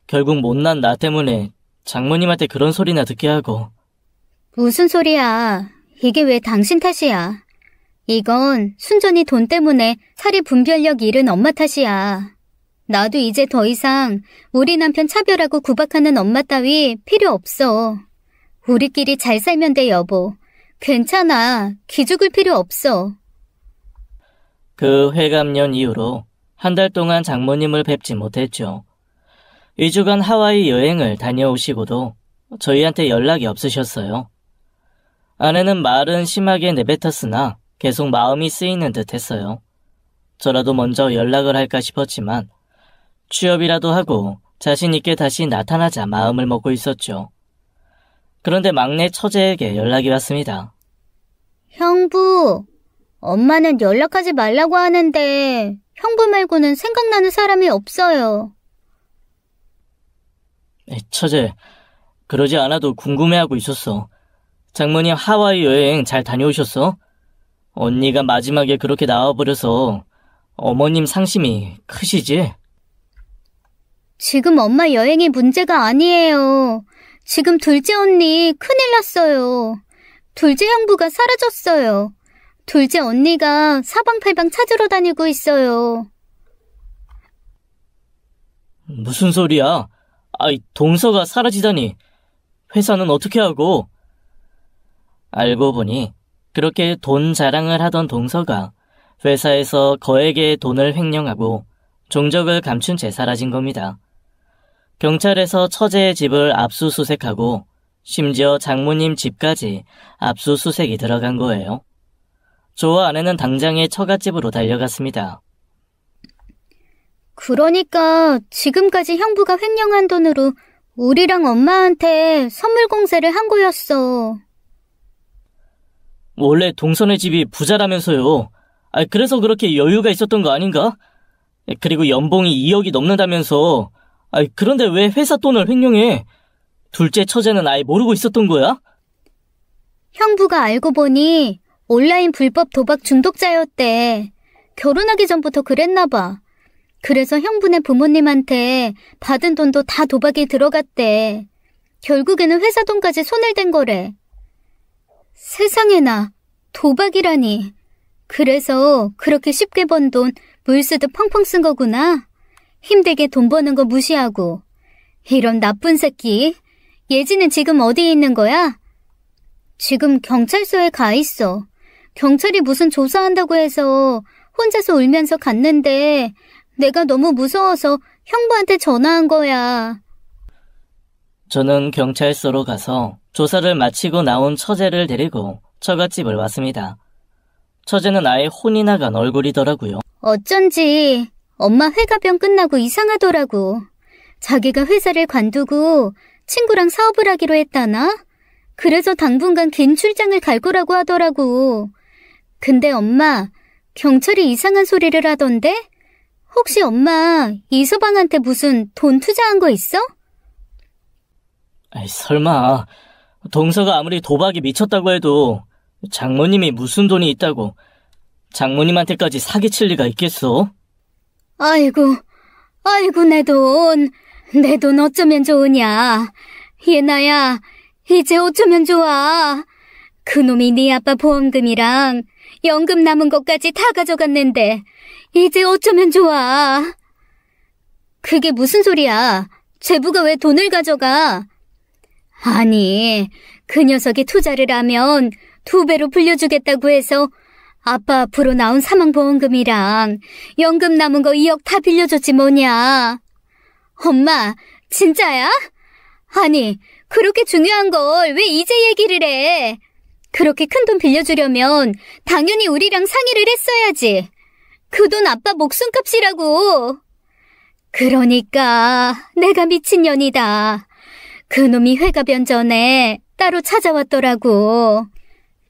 결국 못난 나 때문에 장모님한테 그런 소리나 듣게 하고. 무슨 소리야. 이게 왜 당신 탓이야. 이건 순전히 돈 때문에 사리 분별력 잃은 엄마 탓이야. 나도 이제 더 이상 우리 남편 차별하고 구박하는 엄마 따위 필요 없어. 우리끼리 잘 살면 돼, 여보. 괜찮아. 기죽을 필요 없어. 그 회감년 이후로 한 달 동안 장모님을 뵙지 못했죠. 2주간 하와이 여행을 다녀오시고도 저희한테 연락이 없으셨어요. 아내는 말은 심하게 내뱉었으나 계속 마음이 쓰이는 듯 했어요. 저라도 먼저 연락을 할까 싶었지만 취업이라도 하고 자신 있게 다시 나타나자 마음을 먹고 있었죠. 그런데 막내 처제에게 연락이 왔습니다. 형부, 엄마는 연락하지 말라고 하는데 형부 말고는 생각나는 사람이 없어요. 처제, 그러지 않아도 궁금해하고 있었어. 장모님 하와이 여행 잘 다녀오셨어? 언니가 마지막에 그렇게 나와버려서 어머님 상심이 크시지? 지금 엄마 여행이 문제가 아니에요. 지금 둘째 언니 큰일 났어요. 둘째 형부가 사라졌어요. 둘째 언니가 사방팔방 찾으러 다니고 있어요. 무슨 소리야? 아이, 동서가 사라지다니. 회사는 어떻게 하고? 알고 보니 그렇게 돈 자랑을 하던 동서가 회사에서 거액의 돈을 횡령하고 종적을 감춘 채 사라진 겁니다. 경찰에서 처제의 집을 압수수색하고 심지어 장모님 집까지 압수수색이 들어간 거예요. 저와 아내는 당장에 처갓집으로 달려갔습니다. 그러니까 지금까지 형부가 횡령한 돈으로 우리랑 엄마한테 선물 공세를 한 거였어. 원래 동선의 집이 부자라면서요. 그래서 그렇게 여유가 있었던 거 아닌가? 그리고 연봉이 2억이 넘는다면서. 그런데 왜 회사 돈을 횡령해? 둘째 처제는 아예 모르고 있었던 거야? 형부가 알고 보니 온라인 불법 도박 중독자였대. 결혼하기 전부터 그랬나 봐. 그래서 형부네 부모님한테 받은 돈도 다 도박에 들어갔대. 결국에는 회사 돈까지 손을 댄 거래. 세상에나, 도박이라니. 그래서 그렇게 쉽게 번 돈 물쓰듯 펑펑 쓴 거구나. 힘들게 돈 버는 거 무시하고. 이런 나쁜 새끼. 예지는 지금 어디에 있는 거야? 지금 경찰서에 가 있어. 경찰이 무슨 조사한다고 해서 혼자서 울면서 갔는데 내가 너무 무서워서 형부한테 전화한 거야. 저는 경찰서로 가서 조사를 마치고 나온 처제를 데리고 처갓집을 왔습니다. 처제는 아예 혼이 나간 얼굴이더라고요. 어쩐지 엄마 회가병 끝나고 이상하더라고. 자기가 회사를 관두고 친구랑 사업을 하기로 했다나? 그래서 당분간 긴 출장을 갈 거라고 하더라고. 근데 엄마, 경찰이 이상한 소리를 하던데? 혹시 엄마 이서방한테 무슨 돈 투자한 거 있어? 설마. 동서가 아무리 도박이 미쳤다고 해도 장모님이 무슨 돈이 있다고 장모님한테까지 사기칠 리가 있겠어? 아이고 내 돈. 내 돈 어쩌면 좋으냐. 예나야, 이제 어쩌면 좋아. 그놈이 네 아빠 보험금이랑 연금 남은 것까지 다 가져갔는데 이제 어쩌면 좋아. 그게 무슨 소리야. 제부가 왜 돈을 가져가? 아니, 그 녀석이 투자를 하면 2배로 불려주겠다고 해서 아빠 앞으로 나온 사망보험금이랑 연금 남은 거 2억 다 빌려줬지 뭐냐. 엄마, 진짜야? 아니, 그렇게 중요한 걸 왜 이제 얘기를 해? 그렇게 큰 돈 빌려주려면 당연히 우리랑 상의를 했어야지. 그 돈 아빠 목숨값이라고. 그러니까 내가 미친년이다. 그놈이 회가변 전에 따로 찾아왔더라고.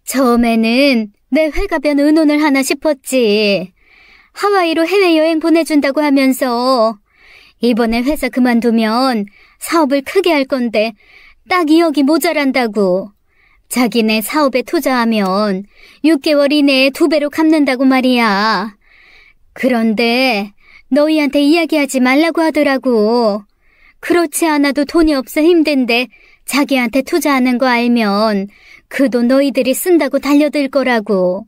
처음에는 내 회가변 의논을 하나 싶었지. 하와이로 해외여행 보내준다고 하면서 이번에 회사 그만두면 사업을 크게 할 건데 딱 2억이 모자란다고. 자기네 사업에 투자하면 6개월 이내에 2배로 갚는다고 말이야. 그런데 너희한테 이야기하지 말라고 하더라고. 그렇지 않아도 돈이 없어 힘든데 자기한테 투자하는 거 알면 그 돈 너희들이 쓴다고 달려들 거라고.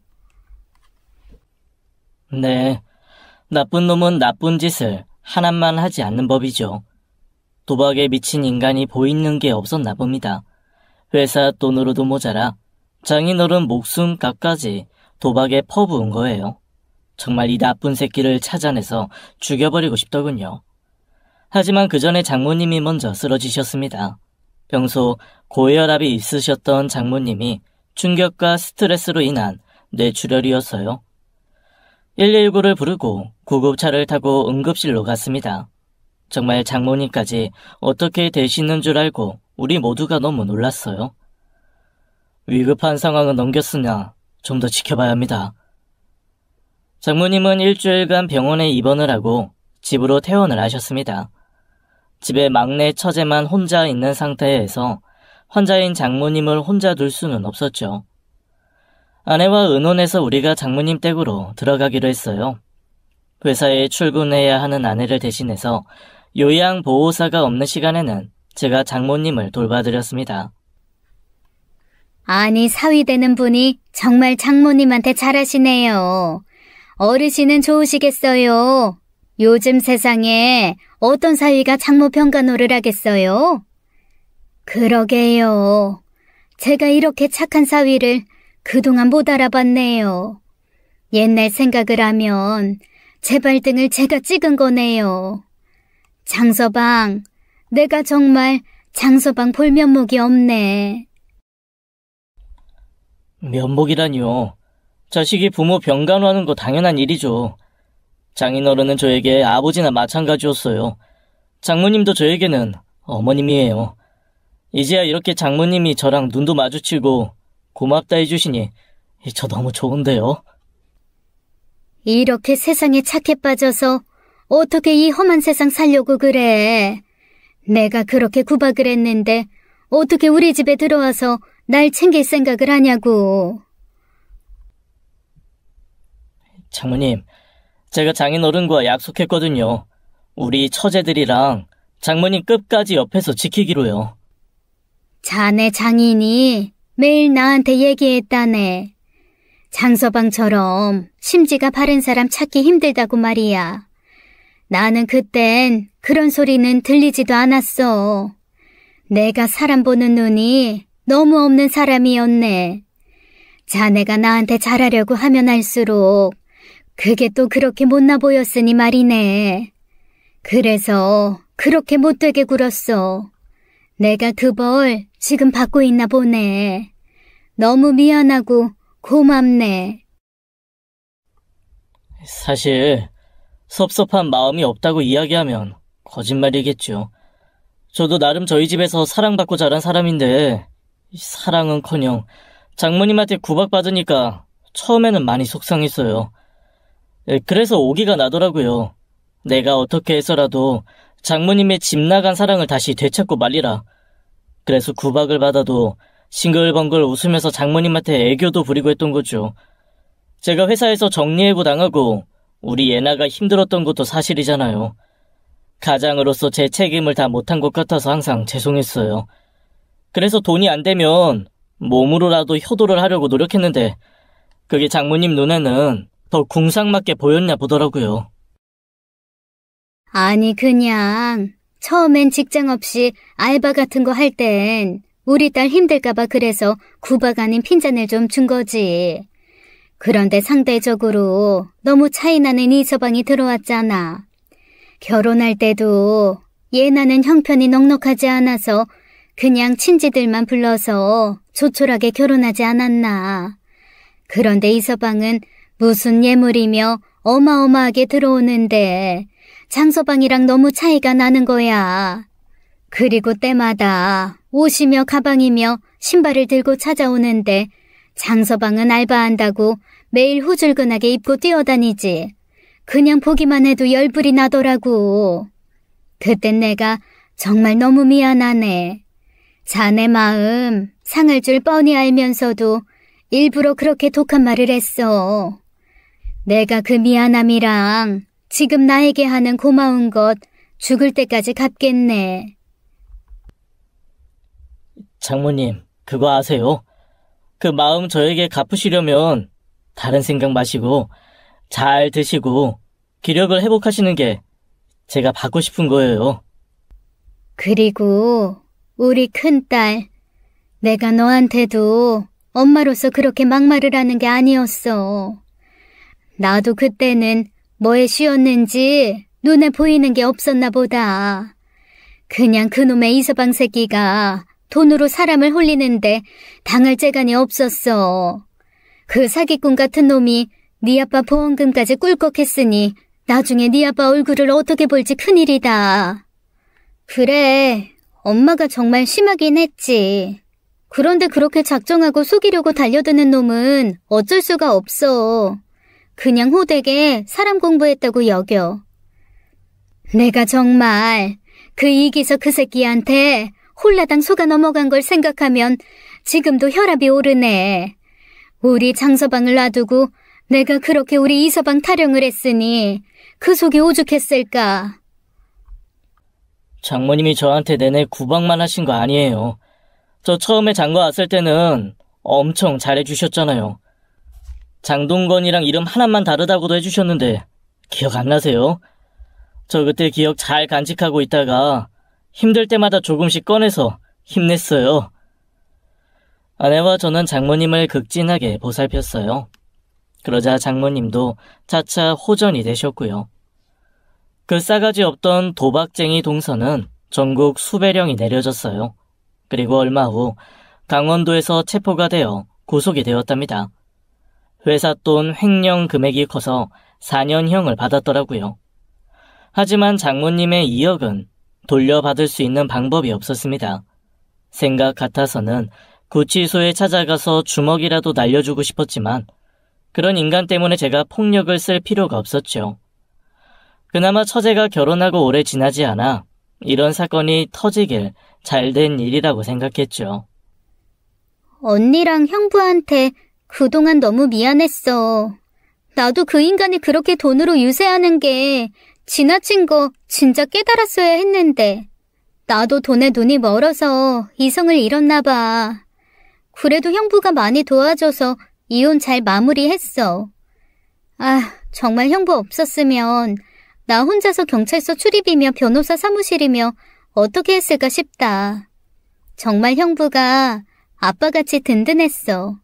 네, 나쁜 놈은 나쁜 짓을 하나만 하지 않는 법이죠. 도박에 미친 인간이 보이는 게 없었나 봅니다. 회사 돈으로도 모자라 장인어른 목숨값까지 도박에 퍼부은 거예요. 정말 이 나쁜 새끼를 찾아내서 죽여버리고 싶더군요. 하지만 그 전에 장모님이 먼저 쓰러지셨습니다. 평소 고혈압이 있으셨던 장모님이 충격과 스트레스로 인한 뇌출혈이었어요. 119를 부르고 구급차를 타고 응급실로 갔습니다. 정말 장모님까지 어떻게 되시는 줄 알고 우리 모두가 너무 놀랐어요. 위급한 상황은 넘겼으나 좀 더 지켜봐야 합니다. 장모님은 일주일간 병원에 입원을 하고 집으로 퇴원을 하셨습니다. 집에 막내 처제만 혼자 있는 상태에서 환자인 장모님을 혼자 둘 수는 없었죠. 아내와 의논해서 우리가 장모님 댁으로 들어가기로 했어요. 회사에 출근해야 하는 아내를 대신해서 요양보호사가 없는 시간에는 제가 장모님을 돌봐드렸습니다. 아니, 사위되는 분이 정말 장모님한테 잘하시네요. 어르신은 좋으시겠어요. 요즘 세상에 어떤 사위가 장모 병간호를 하겠어요? 그러게요. 제가 이렇게 착한 사위를 그동안 못 알아봤네요. 옛날 생각을 하면 제 발등을 제가 찍은 거네요. 장서방, 내가 정말 장서방 볼 면목이 없네. 면목이라니요. 자식이 부모 병간호하는 거 당연한 일이죠. 장인어른은 저에게 아버지나 마찬가지였어요. 장모님도 저에게는 어머님이에요. 이제야 이렇게 장모님이 저랑 눈도 마주치고 고맙다 해주시니 저 너무 좋은데요. 이렇게 세상에 착해 빠져서 어떻게 이 험한 세상 살려고 그래. 내가 그렇게 구박을 했는데 어떻게 우리 집에 들어와서 날 챙길 생각을 하냐고. 장모님, 제가 장인어른과 약속했거든요. 우리 처제들이랑 장모님 끝까지 옆에서 지키기로요. 자네 장인이 매일 나한테 얘기했다네. 장서방처럼 심지가 바른 사람 찾기 힘들다고 말이야. 나는 그땐 그런 소리는 들리지도 않았어. 내가 사람 보는 눈이 너무 없는 사람이었네. 자네가 나한테 잘하려고 하면 할수록 그게 또 그렇게 못나 보였으니 말이네. 그래서 그렇게 못되게 굴었어. 내가 그 벌 지금 받고 있나 보네. 너무 미안하고 고맙네. 사실 섭섭한 마음이 없다고 이야기하면 거짓말이겠죠. 저도 나름 저희 집에서 사랑받고 자란 사람인데 사랑은커녕 장모님한테 구박받으니까 처음에는 많이 속상했어요. 그래서 오기가 나더라고요. 내가 어떻게 해서라도 장모님의 집 나간 사랑을 다시 되찾고 말리라. 그래서 구박을 받아도 싱글벙글 웃으면서 장모님한테 애교도 부리고 했던 거죠. 제가 회사에서 정리해고 당하고 우리 예나가 힘들었던 것도 사실이잖아요. 가장으로서 제 책임을 다 못한 것 같아서 항상 죄송했어요. 그래서 돈이 안 되면 몸으로라도 효도를 하려고 노력했는데 그게 장모님 눈에는 더 궁상맞게 보였냐 보더라고요. 아니, 그냥 처음엔 직장 없이 알바 같은 거 할 땐 우리 딸 힘들까봐 그래서 구박 아닌 핀잔을 좀 준 거지. 그런데 상대적으로 너무 차이나는 이서방이 들어왔잖아. 결혼할 때도 예나는 형편이 넉넉하지 않아서 그냥 친지들만 불러서 조촐하게 결혼하지 않았나. 그런데 이 서방은 무슨 예물이며 어마어마하게 들어오는데 장서방이랑 너무 차이가 나는 거야. 그리고 때마다 옷이며 가방이며 신발을 들고 찾아오는데 장서방은 알바한다고 매일 후줄근하게 입고 뛰어다니지. 그냥 보기만 해도 열불이 나더라고. 그땐 내가 정말 너무 미안하네. 자네 마음 상할 줄 뻔히 알면서도 일부러 그렇게 독한 말을 했어. 내가 그 미안함이랑 지금 나에게 하는 고마운 것 죽을 때까지 갚겠네. 장모님, 그거 아세요? 그 마음 저에게 갚으시려면 다른 생각 마시고 잘 드시고 기력을 회복하시는 게 제가 받고 싶은 거예요. 그리고 우리 큰딸, 내가 너한테도 엄마로서 그렇게 막말을 하는 게 아니었어. 나도 그때는 뭐에 쉬었는지 눈에 보이는 게 없었나 보다. 그냥 그놈의 이서방 새끼가 돈으로 사람을 홀리는데 당할 재간이 없었어. 그 사기꾼 같은 놈이 네 아빠 보험금까지 꿀꺽했으니 나중에 네 아빠 얼굴을 어떻게 볼지 큰일이다. 그래, 엄마가 정말 심하긴 했지. 그런데 그렇게 작정하고 속이려고 달려드는 놈은 어쩔 수가 없어. 그냥 호되게 사람 공부했다고 여겨. 내가 정말 그 이기서 그 새끼한테 홀라당 속아 넘어간 걸 생각하면 지금도 혈압이 오르네. 우리 장서방을 놔두고 내가 그렇게 우리 이서방 타령을 했으니 그 속이 오죽했을까. 장모님이 저한테 내내 구박만 하신 거 아니에요. 저 처음에 장가 왔을 때는 엄청 잘해주셨잖아요. 장동건이랑 이름 하나만 다르다고도 해주셨는데 기억 안 나세요? 저 그때 기억 잘 간직하고 있다가 힘들 때마다 조금씩 꺼내서 힘냈어요. 아내와 저는 장모님을 극진하게 보살폈어요. 그러자 장모님도 차차 호전이 되셨고요. 그 싸가지 없던 도박쟁이 동서는 전국 수배령이 내려졌어요. 그리고 얼마 후 강원도에서 체포가 되어 구속이 되었답니다. 회사 돈 횡령 금액이 커서 4년형을 받았더라고요. 하지만 장모님의 2억은 돌려받을 수 있는 방법이 없었습니다. 생각 같아서는 구치소에 찾아가서 주먹이라도 날려주고 싶었지만 그런 인간 때문에 제가 폭력을 쓸 필요가 없었죠. 그나마 처제가 결혼하고 오래 지나지 않아 이런 사건이 터지길 잘된 일이라고 생각했죠. 언니랑 형부한테 그동안 너무 미안했어. 나도 그 인간이 그렇게 돈으로 유세하는 게 지나친 거 진짜 깨달았어야 했는데 나도 돈에 눈이 멀어서 이성을 잃었나 봐. 그래도 형부가 많이 도와줘서 이혼 잘 마무리했어. 아, 정말 형부 없었으면 나 혼자서 경찰서 출입이며 변호사 사무실이며 어떻게 했을까 싶다. 정말 형부가 아빠같이 든든했어.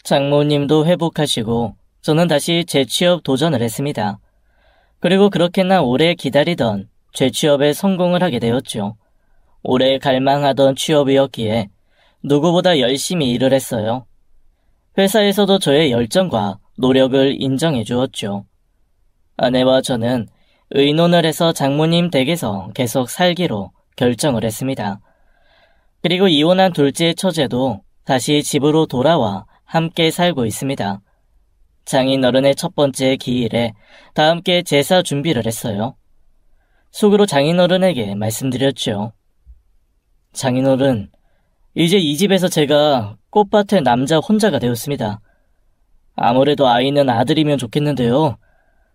장모님도 회복하시고 저는 다시 재취업 도전을 했습니다. 그리고 그렇게나 오래 기다리던 재취업에 성공을 하게 되었죠. 오래 갈망하던 취업이었기에 누구보다 열심히 일을 했어요. 회사에서도 저의 열정과 노력을 인정해 주었죠. 아내와 저는 의논을 해서 장모님 댁에서 계속 살기로 결정을 했습니다. 그리고 이혼한 둘째 처제도 다시 집으로 돌아와 함께 살고 있습니다. 장인어른의 첫 번째 기일에 다 함께 제사 준비를 했어요. 속으로 장인어른에게 말씀드렸죠. 장인어른, 이제 이 집에서 제가 꽃밭의 남자 혼자가 되었습니다. 아무래도 아이는 아들이면 좋겠는데요.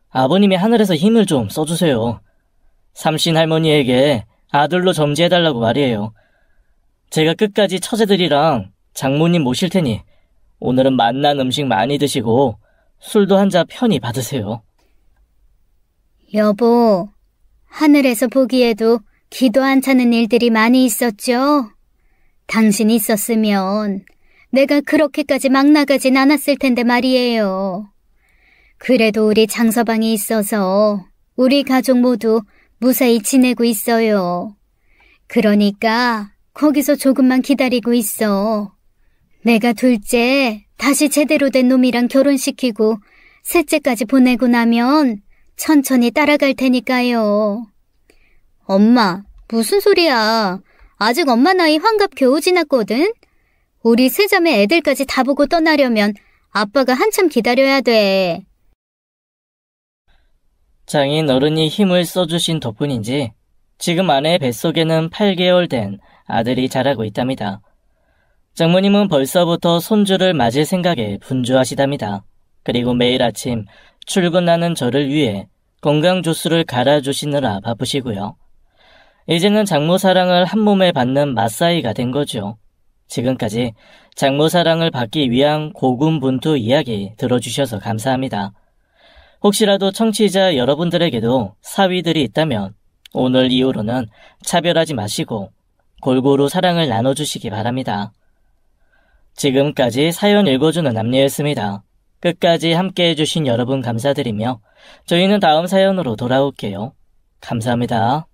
아버님이 하늘에서 힘을 좀 써주세요. 삼신 할머니에게 아들로 점지해달라고 말이에요. 제가 끝까지 처제들이랑 장모님 모실 테니 오늘은 맛난 음식 많이 드시고 술도 한 잔 편히 받으세요. 여보, 하늘에서 보기에도 기도 안 차는 일들이 많이 있었죠? 당신이 있었으면 내가 그렇게까지 막 나가진 않았을 텐데 말이에요. 그래도 우리 장서방이 있어서 우리 가족 모두 무사히 지내고 있어요. 그러니까 거기서 조금만 기다리고 있어. 내가 둘째 다시 제대로 된 놈이랑 결혼시키고 셋째까지 보내고 나면 천천히 따라갈 테니까요. 엄마, 무슨 소리야. 아직 엄마 나이 환갑 겨우 지났거든? 우리 세자매 애들까지 다 보고 떠나려면 아빠가 한참 기다려야 돼. 장인 어른이 힘을 써주신 덕분인지 지금 아내의 뱃속에는 8개월 된 아들이 자라고 있답니다. 장모님은 벌써부터 손주를 맞을 생각에 분주하시답니다. 그리고 매일 아침 출근하는 저를 위해 건강 주스를 갈아주시느라 바쁘시고요. 이제는 장모 사랑을 한 몸에 받는 맞사이가 된 거죠. 지금까지 장모 사랑을 받기 위한 고군분투 이야기 들어주셔서 감사합니다. 혹시라도 청취자 여러분들에게도 사위들이 있다면 오늘 이후로는 차별하지 마시고 골고루 사랑을 나눠주시기 바랍니다. 지금까지 사연 읽어주는 남녀였습니다. 끝까지 함께해 주신 여러분 감사드리며 저희는 다음 사연으로 돌아올게요. 감사합니다.